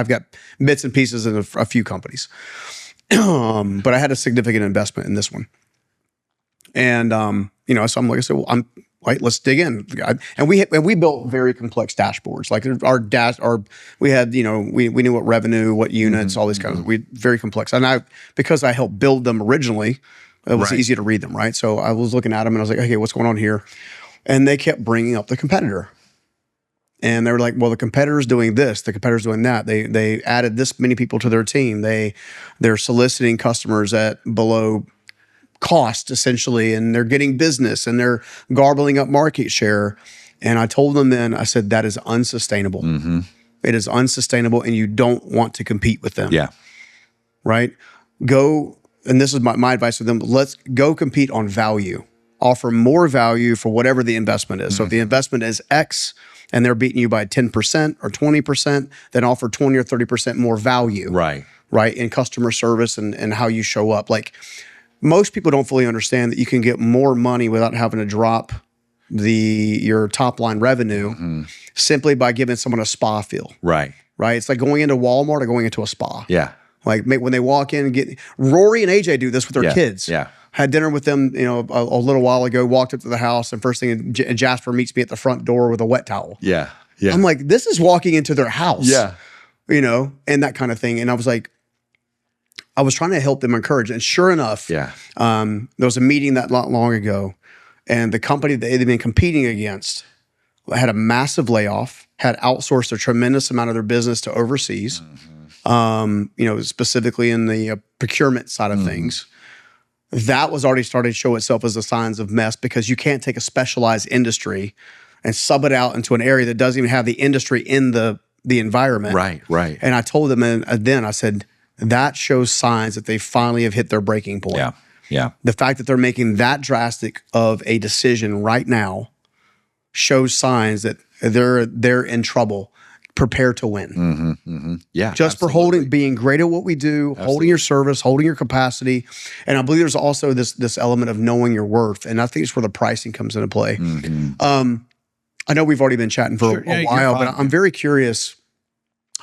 got bits and pieces in a few companies, but I had a significant investment in this one. And so I'm like, I said, well, I'm right. Let's dig in. And we built very complex dashboards. Like we had we knew what revenue, what units, all these kinds of very complex. And because I helped build them originally, it was easy to read them. Right. So I was looking at them and I was like, okay, what's going on here? And they kept bringing up the competitor. And they were like, well, the competitor's doing this, the competitor's doing that. They added this many people to their team. They're soliciting customers at below cost, essentially, and they're getting business and they're garbling up market share. And I told them then, I said, that is unsustainable. It is unsustainable, and you don't want to compete with them. Yeah. Right? Go, and this is my advice to them, let's go compete on value. Offer more value for whatever the investment is. So if the investment is X and they're beating you by 10% or 20%, then offer 20 or 30% more value. Right. Right. In customer service and how you show up. Like most people don't fully understand that you can get more money without having to drop your top line revenue simply by giving someone a spa feel. Right. Right. It's like going into Walmart or going into a spa. Yeah. Like when they walk in and get Rory and AJ do this with their kids. Yeah. Had dinner with them, a little while ago, walked up to the house, and first thing, Jasper meets me at the front door with a wet towel. Yeah. Yeah. I'm like, this is walking into their house. Yeah. And that kind of thing. And I was like, I was trying to help them encourage. And sure enough, there was a meeting not long ago, and the company that they'd been competing against had a massive layoff, had outsourced a tremendous amount of their business to overseas, specifically in the procurement side of things. That was already starting to show itself as the signs of mess, because you can't take a specialized industry and sub it out into an area that doesn't even have the industry in the environment. Right, right. And I told them, and then I said, that shows signs that they finally have hit their breaking point. Yeah, yeah. The fact that they're making that drastic of a decision right now shows signs that they're in trouble. Prepare to win. Yeah. Just absolutely. for being great at what we do, holding your service, holding your capacity. And I believe there's also this element of knowing your worth. And I think it's where the pricing comes into play. I know we've already been chatting for a while, but I'm very curious.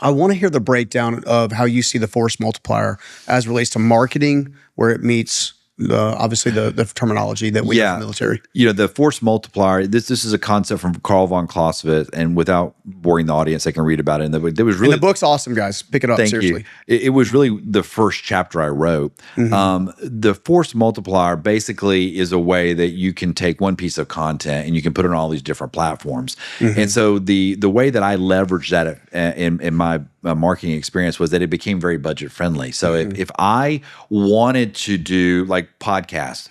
I want to hear the breakdown of how you see the force multiplier as it relates to marketing, where it meets obviously the terminology that we know from the military. The force multiplier. This is a concept from Carl von Clausewitz, and without boring the audience, they can read about it. And it was really, and the book's awesome, guys. Pick it up. Seriously. It was really the first chapter I wrote. The force multiplier basically is a way that you can take one piece of content and you can put it on all these different platforms. And so the way that I leveraged that in my marketing experience was that it became very budget friendly. So if I wanted to do like podcasts,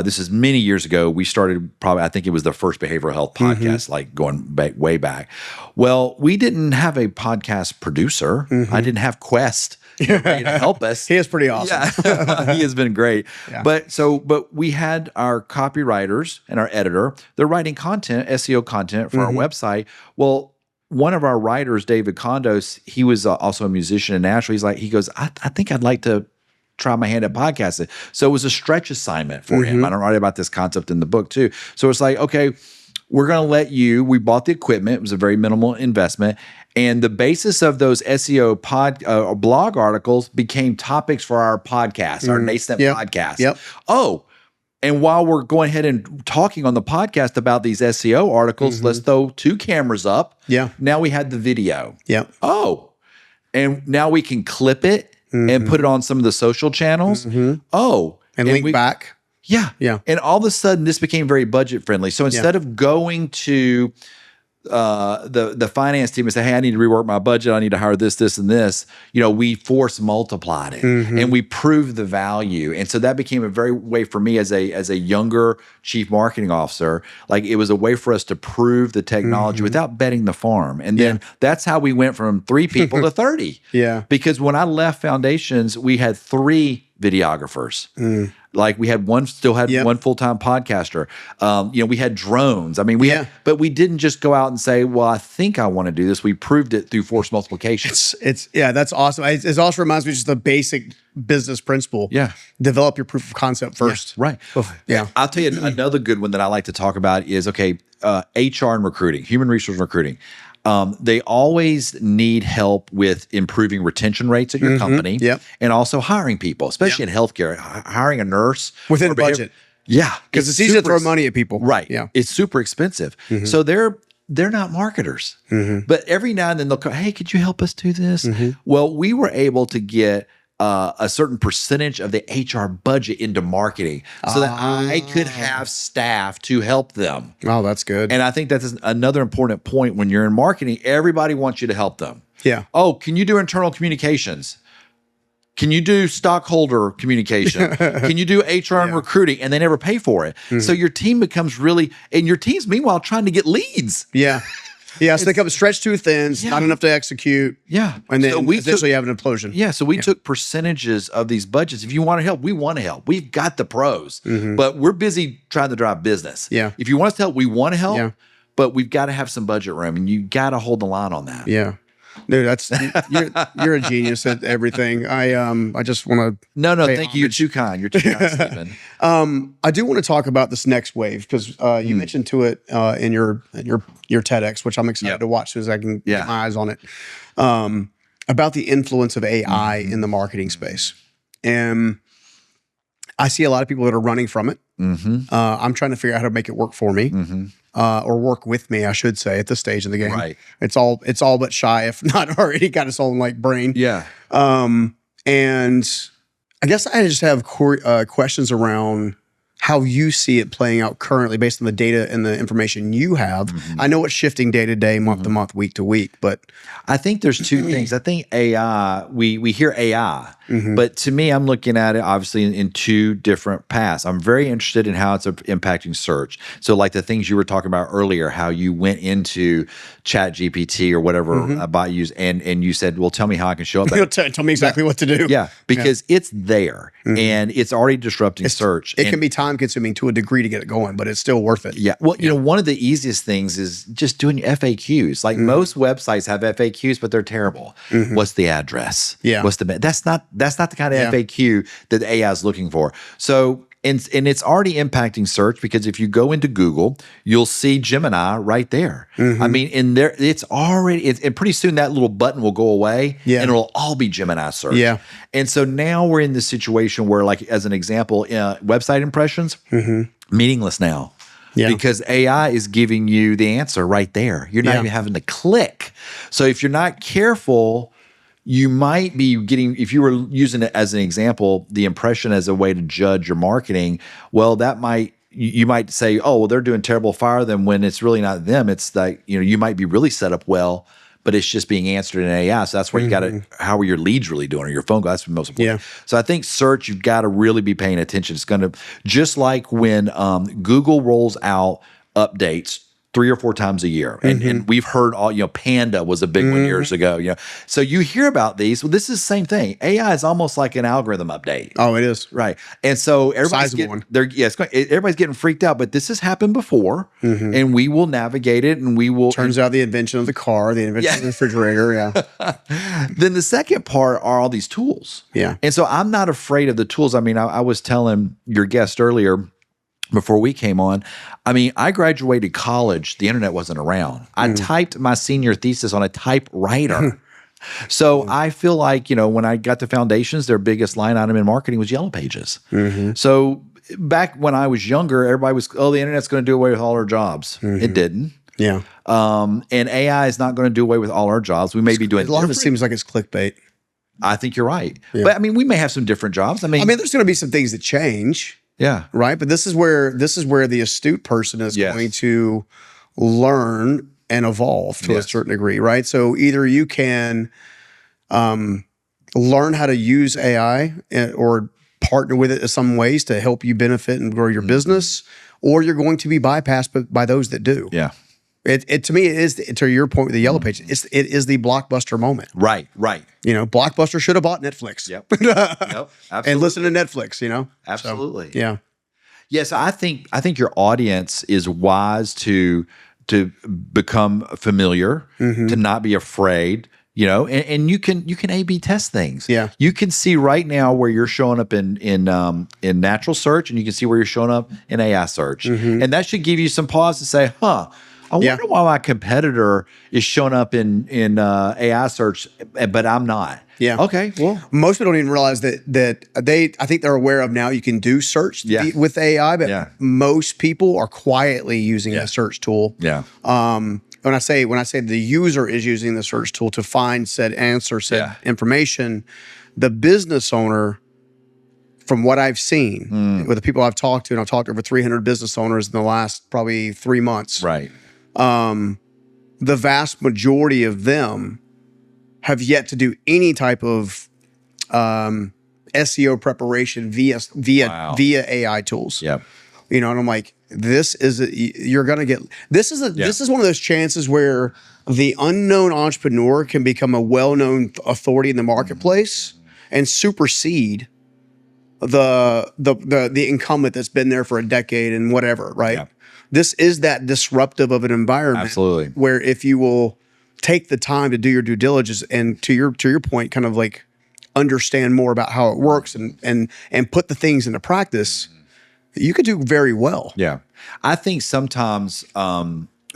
this is many years ago, we started I think it was the first behavioral health podcast, like going back, way back. Well, we didn't have a podcast producer. I didn't have Quest ready to help us. He is pretty awesome. Yeah. He has been great. Yeah. But we had our copywriters and our editor, they're writing content, SEO content for our website. Well, one of our writers, David Condos, he was also a musician in Nashville. He goes, I think I'd like to try my hand at podcasting. So it was a stretch assignment for him. I don't write about this concept in the book too. So it's like, okay, we're going to let you, we bought the equipment. It was a very minimal investment. And the basis of those SEO blog articles became topics for our podcast, our nascent podcast. Oh, and while we're going ahead and talking on the podcast about these SEO articles, let's throw 2 cameras up. Now we had the video. Oh, and now we can clip it and put it on some of the social channels. Oh, and link back. Yeah. And all of a sudden, this became very budget friendly. So instead of going to the finance team and say, hey, I need to rework my budget, I need to hire this, and this, we force multiplied it and we proved the value. And so that became a very way for me as a younger chief marketing officer. Like, it was a way for us to prove the technology without betting the farm. And then that's how we went from 3 people to 30. Because when I left Foundations, we had 3 videographers. Like, we had one full-time podcaster. We had drones. I mean, but we didn't just go out and say, well, I think I want to do this. We proved it through force multiplication. That's awesome. It also reminds me of just the basic business principle. Develop your proof of concept first. Right. I'll tell you another good one that I like to talk about is, HR and recruiting, human resource recruiting. They always need help with improving retention rates at your company and also hiring people, especially in healthcare, hiring a nurse. Within budget. Because it's easy to throw money at people. Right. It's super expensive. So they're not marketers. But every now and then they'll go, hey, could you help us do this? Well, we were able to get a certain percentage of the HR budget into marketing so that I could have staff to help them. Oh, that's good. And I think that's another important point. When you're in marketing, everybody wants you to help them. Oh, can you do internal communications? Can you do stockholder communication? Can you do HR and recruiting? And they never pay for it. So your team becomes and your team's meanwhile trying to get leads. So they come stretched too thin, not enough to execute. And then eventually you have an implosion. So we took percentages of these budgets. If you want to help, we want to help. We've got the pros, but we're busy trying to drive business. If you want us to help, we want to help, but we've got to have some budget room, and you got to hold the line on that. Dude, you're a genius at everything. I just want to thank you. You're too kind. You're too kind, Stephen. I do want to talk about this next wave because you mentioned to it in your TEDx, which I'm excited to watch as I can get my eyes on it. About the influence of AI in the marketing space, and I see a lot of people that are running from it. I'm trying to figure out how to make it work for me. Or work with me, I should say, at this stage of the game. Right. It's all but shy, if not already got its own brain. And I guess I just have questions around how you see it playing out currently based on the data and the information you have. I know it's shifting day to day, month to month, week to week, but I think there's 2 things. I think AI, we hear AI, but to me, I'm looking at it obviously in 2 different paths. I'm very interested in how it's impacting search. So like the things you were talking about earlier, how you went into Chat GPT or whatever bot you use, and you said, well, tell me how I can show up. Tell me exactly what to do. Because it's there and it's already disrupting search. It can be time consuming to a degree to get it going, but it's still worth it. Well, one of the easiest things is just doing FAQs. Like most websites have FAQs, but they're terrible. What's the address? What's the that's not the kind of FAQ that the AI is looking for. So and it's already impacting search, because if you go into Google, you'll see Gemini right there. I mean, in there, it's already, and pretty soon that little button will go away, Yeah. and it'll all be Gemini search. Yeah. And so now we're in this situation where, like, as an example, website impressions, meaningless now. Yeah. Because AI is giving you the answer right there. You're not Yeah. even having to click. So if you're not careful, you might be getting, if you were using it as an example, the impression as a way to judge your marketing, well, that might, you might say, oh, well, they're doing terrible, fire them, when it's really not them. It's like, you might be really set up well, but it's just being answered in AI. So that's where you got to, how are your leads really doing, or your phone call? That's the most important. Yeah. So I think search, you've got to really be paying attention. It's going to, just like when Google rolls out updates 3 or 4 times a year. And we've heard all, Panda was a big one years ago. So you hear about these. Well, this is the same thing. AI is almost like an algorithm update. Oh, it is. Right. And so everybody's Sizable one. everybody's getting freaked out, but this has happened before, and we will navigate it, and we will. Turns out the invention of the car, the invention of the refrigerator. Yeah. Then the second part are all these tools. Yeah. And so I'm not afraid of the tools. I mean, I was telling your guest earlier, before we came on, I mean, I graduated college. The internet wasn't around. I typed my senior thesis on a typewriter. So I feel like, when I got to Foundations, their biggest line item in marketing was Yellow Pages. So back when I was younger, everybody was, oh, the internet's going to do away with all our jobs. It didn't. Yeah. And AI is not going to do away with all our jobs. We may be doing A lot of it seems like it's clickbait. I think you're right. But I mean, we may have some different jobs. I mean, there's going to be some things that change. Yeah. Right. But this is where the astute person is going to learn and evolve to a certain degree. Right. So either you can learn how to use AI or partner with it in some ways to help you benefit and grow your business, or you're going to be bypassed by those that do. Yeah. It to me, it is, to your point with the Yellow Page, it is the Blockbuster moment. Right. Blockbuster should have bought Netflix. Yep. Absolutely. And listen to Netflix, Absolutely. So, yeah. Yes, I think your audience is wise to become familiar, to not be afraid, and you can A/B test things. Yeah. You can see right now where you're showing up in natural search, and you can see where you're showing up in AI search. And that should give you some pause to say, I wonder why my competitor is showing up in AI search, but I'm not. Yeah. Okay. Well, most people don't even realize that I think they're aware of now you can do search with AI, but most people are quietly using the search tool. Yeah. When I say the user is using the search tool to find said answer, said information, the business owner, from what I've seen with the people I've talked to, and I've talked to over 300 business owners in the last probably 3 months. Right. The vast majority of them have yet to do any type of SEO preparation via AI tools. Yeah. And I'm like, this is one of those chances where the unknown entrepreneur can become a well-known authority in the marketplace and supersede the incumbent that's been there for a decade and whatever, right? Yeah. This is that disruptive of an environment. Absolutely. Where if you will take the time to do your due diligence and to your point, kind of like understand more about how it works and put the things into practice, you could do very well. Yeah. I think sometimes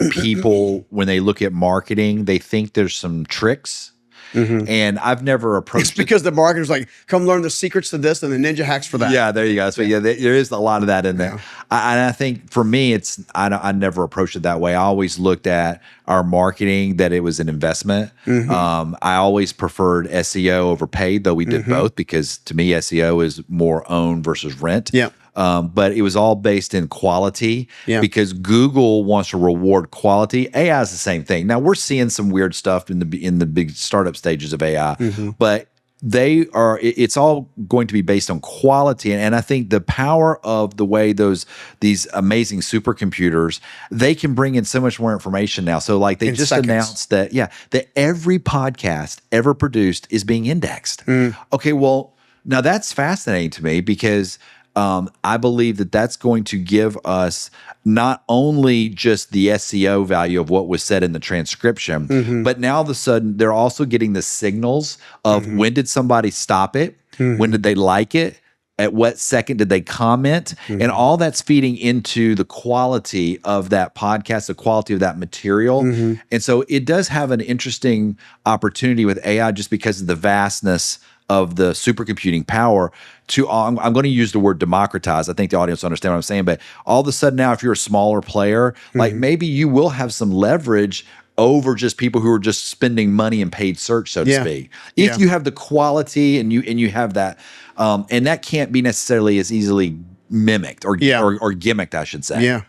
people, when they look at marketing, they think there's some tricks. And I've never approached it's because the marketer's like, come learn the secrets to this and the ninja hacks for that. Yeah, there you go. So there is a lot of that in there. I think for me, I never approached it that way. I always looked at our marketing, that it was an investment. I always preferred SEO over paid, though we did both, because to me, SEO is more own versus rent. Yeah. But it was all based in quality because Google wants to reward quality. AI is the same thing. Now we're seeing some weird stuff in the big startup stages of AI, but it's all going to be based on quality. And I think the power of the way these amazing supercomputers, they can bring in so much more information now. So like they just announced that every podcast ever produced is being indexed. Okay, well, now that's fascinating to me because I believe that that's going to give us not only just the SEO value of what was said in the transcription, but now all of a sudden they're also getting the signals of when did somebody stop it, when did they like it, at what second did they comment, and all that's feeding into the quality of that podcast, the quality of that material. And so it does have an interesting opportunity with AI just because of the vastness of the supercomputing power to, I'm going to use the word democratize. I think the audience will understand what I'm saying, but all of a sudden now, if you're a smaller player, like maybe you will have some leverage over just people who are just spending money in paid search, so to speak. If you have the quality and you have that, and that can't be necessarily as easily mimicked or gimmicked, I should say. Yeah.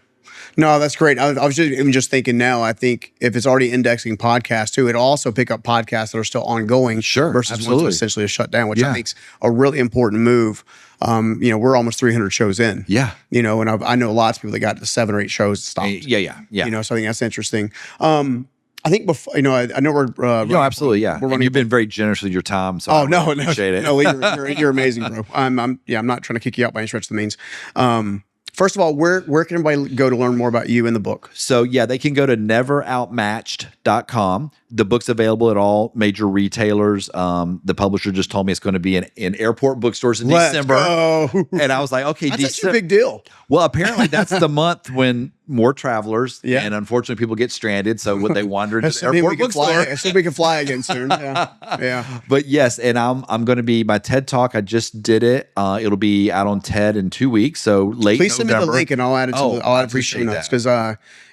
No, that's great. I was just thinking now, I think if it's already indexing podcasts too, it'll also pick up podcasts that are still ongoing versus ones essentially a shutdown, which I think is a really important move. We're almost 300 shows in. Yeah. And I know lots of people that got to 7 or 8 shows and stopped. Yeah. So I think that's interesting. I think before, I know we're no, absolutely, yeah. And you've been very generous with your time, so I really appreciate it. No, you're amazing, bro. I'm not trying to kick you out by any stretch of the means. First of all, where can everybody go to learn more about you in the book? So yeah, they can go to neveroutmatched.com. The book's available at all major retailers. The publisher just told me it's going to be in airport bookstores in December. Go. And I was like, okay, that's a big deal. Well, apparently that's the month when more travelers and unfortunately people get stranded. So when they wander into the airport bookstore. I think we can fly again soon. Yeah. But yes, and I'm going to be, my TED Talk, I just did it. It'll be out on TED in 2 weeks. So late Please send me the link and I'll add it to I appreciate that. Because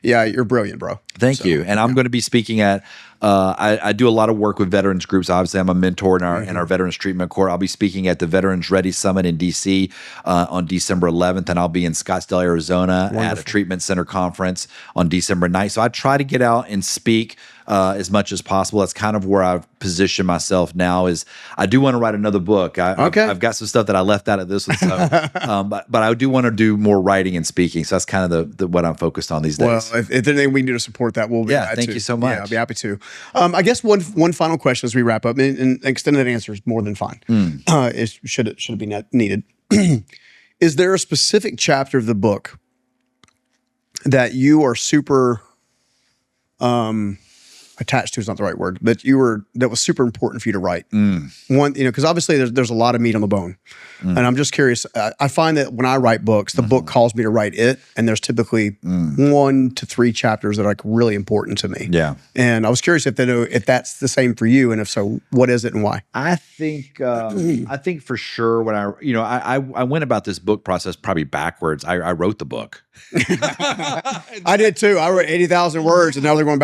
you're brilliant, bro. Thank you. And I'm going to be speaking at, I do a lot of work with veterans groups. Obviously, I'm a mentor in our Veterans Treatment Court. I'll be speaking at the Veterans Ready Summit in D.C. On December 11th, and I'll be in Scottsdale, Arizona at a treatment center conference on December 9th. So I try to get out and speak as much as possible. That's kind of where I've positioned myself now. Is I do want to write another book. I've got some stuff that I left out of this one, so, but I do want to do more writing and speaking. So that's kind of the what I'm focused on these days. Well, if there's anything we can do to support that, we'll be glad to. Thank you so much. Yeah, I'll be happy to. I guess one final question as we wrap up, and extended answer is more than fine. Should it be needed? Is there a specific chapter of the book that you are super attached to is not the right word, but that was super important for you to write? One, because obviously there's a lot of meat on the bone, and I'm just curious. I find that when I write books, the book calls me to write it, and there's typically 1 to 3 chapters that are like really important to me. Yeah, and I was curious if that's the same for you, and if so, what is it and why? I think for sure when I went about this book process probably backwards. I wrote the book. I did too. I wrote 80,000 words, and now we're going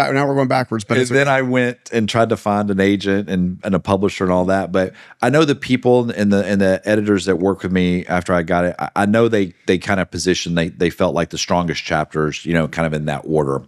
backwards. But then I went and tried to find an agent and a publisher and all that. But I know the people and the editors that work with me after I got it. I know they kind of positioned. They felt like the strongest chapters, kind of in that order.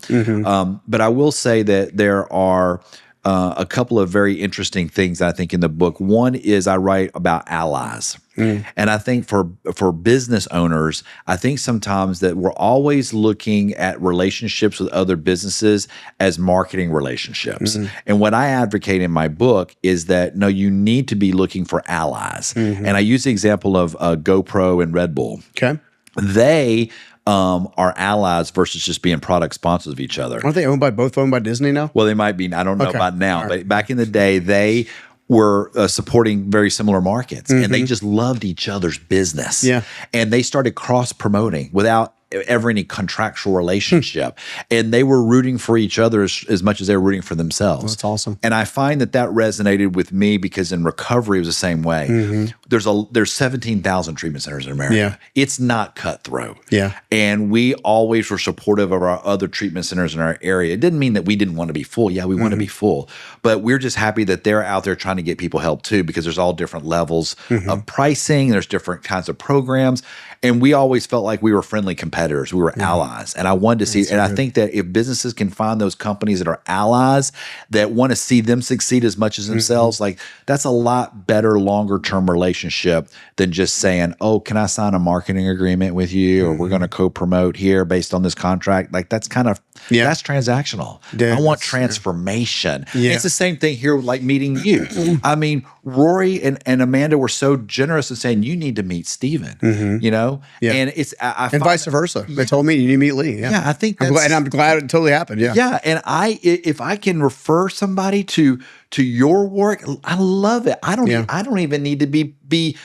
But I will say that there are a couple of very interesting things I think in the book. One is I write about allies. And I think for business owners, I think sometimes that we're always looking at relationships with other businesses as marketing relationships. And what I advocate in my book is that, no, you need to be looking for allies. And I use the example of GoPro and Red Bull. Okay. They are allies versus just being product sponsors of each other. Aren't they both owned by Disney now? Well, they might be. I don't know about now, but back in the day, they were supporting very similar markets, and they just loved each other's business. Yeah, and they started cross promoting without ever any contractual relationship, and they were rooting for each other as much as they were rooting for themselves. That's awesome. And I find that resonated with me because in recovery it was the same way. There's 17,000 treatment centers in America. Yeah. It's not cutthroat. Yeah. And we always were supportive of our other treatment centers in our area. It didn't mean that we didn't want to be full. Yeah, we want to be full, but we're just happy that they're out there trying to get people help too, because there's all different levels of pricing. There's different kinds of programs. And we always felt like we were friendly competitors. We were allies. And I wanted to see, and I think that if businesses can find those companies that are allies that want to see them succeed as much as themselves, like that's a lot better longer term relationship than just saying, oh, can I sign a marketing agreement with you? Or we're going to co-promote here based on this contract. Like that's kind of, that's transactional. I want transformation. It's the same thing here, like meeting you. I mean, Rory and Amanda were so generous in saying, you need to meet Steven, and it's, and vice versa. versa. They told me you need to meet Lee. Yeah, I think I'm glad it totally happened. Yeah. Yeah. And if I can refer somebody to your work, I love it. I don't even need to be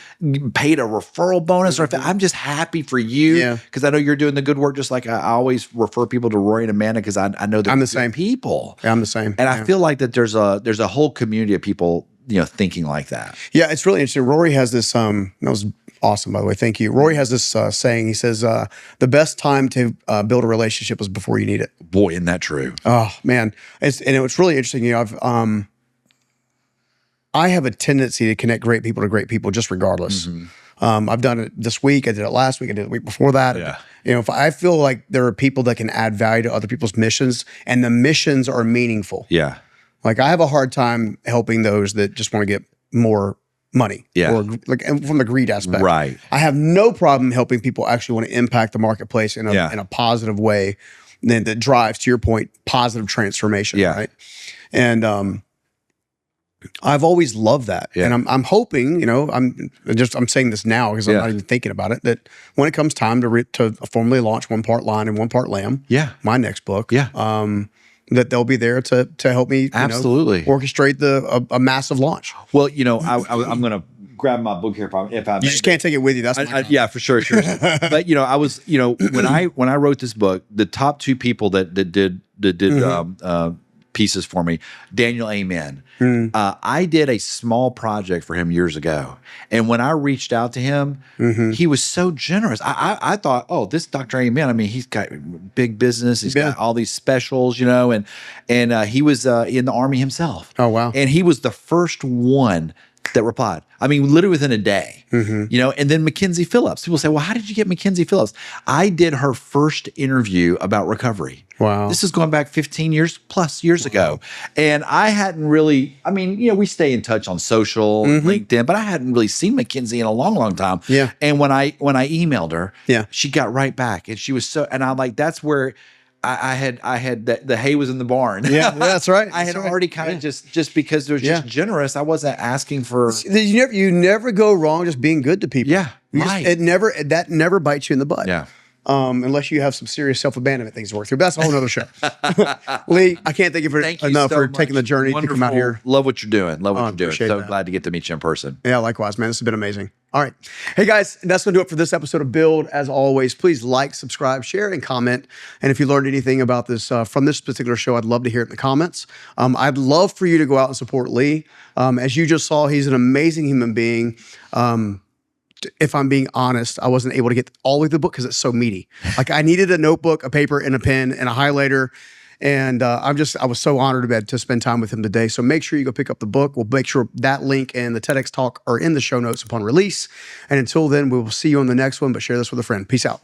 paid a referral bonus or I'm just happy for you because I know you're doing the good work. Just like I always refer people to Rory and Amanda because I know they're I'm the same people. Yeah, I'm the same. And I feel like that there's a whole community of people, thinking like that. Yeah, it's really interesting. Rory has this, that was awesome, by the way. Thank you. Rory has this saying. He says, the best time to build a relationship is before you need it. Boy, isn't that true? Oh, man. It's really interesting. I have a tendency to connect great people to great people just regardless. I've done it this week. I did it last week. I did it the week before that. Yeah. If I feel like there are people that can add value to other people's missions and the missions are meaningful. Yeah. Like I have a hard time helping those that just want to get more money. Yeah. Or like from the greed aspect. Right. I have no problem helping people actually want to impact the marketplace in a positive way that drives, to your point, positive transformation. Yeah. Right. And I've always loved that. Yeah. And I'm hoping, I'm saying this now because I'm not even thinking about it, that when it comes time to formally launch One Part Lion and One Part Lamb, my next book, that they'll be there to help me absolutely orchestrate a massive launch. Well, I'm going to grab my book here if I you just can't take it with you. That's yeah, for sure. But I was when I wrote this book, the top two people that did pieces for me, Daniel Amen. I did a small project for him years ago. And when I reached out to him, he was so generous. I thought, oh, this Dr. Amen, he's got big business. He's got all these specials, and he was in the Army himself. Oh, wow. And he was the first one that replied. Literally within a day, and then Mackenzie Phillips. People say, well, how did you get Mackenzie Phillips? I did her first interview about recovery. Wow. This is going back 15 years ago. And I hadn't really, we stay in touch on social, LinkedIn, but I hadn't really seen Mackenzie in a long, long time. Yeah. And when I emailed her, yeah, she got right back. And she was and I'm like, that's where I had the hay was in the barn. Yeah, that's right. I had already kind of just because it was just generous. I wasn't asking for. You never go wrong just being good to people. Yeah, right. That never bites you in the butt. Yeah. Unless you have some serious self-abandonment things to work through. But that's a whole other show. Lee, I can't thank you enough for taking the journey to come out here. Love what you're doing. Love what you're doing. So glad to get to meet you in person. Yeah, likewise, man. This has been amazing. All right. Hey, guys, that's going to do it for this episode of Build. As always, please like, subscribe, share, and comment. And if you learned anything about this from this particular show, I'd love to hear it in the comments. I'd love for you to go out and support Lee. As you just saw, he's an amazing human being. If I'm being honest, I wasn't able to get all the way through the book because it's so meaty. Like I needed a notebook, a paper, and a pen, and a highlighter. And I was so honored to spend time with him today. So make sure you go pick up the book. We'll make sure that link and the TEDx talk are in the show notes upon release. And until then, we will see you on the next one, but share this with a friend. Peace out.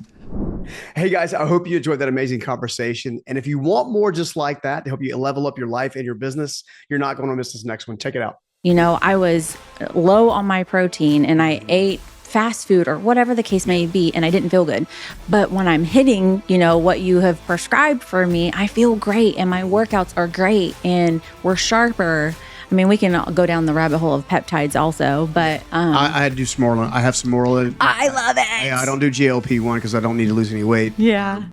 Hey guys, I hope you enjoyed that amazing conversation. And if you want more just like that to help you level up your life and your business, you're not going to miss this next one. Check it out. I was low on my protein and I ate fast food or whatever the case may be, and I didn't feel good. But when I'm hitting, what you have prescribed for me, I feel great and my workouts are great and we're sharper. We can go down the rabbit hole of peptides also, but I had to do some more. I have some more. I love it. I don't do GLP-1 because I don't need to lose any weight. Yeah.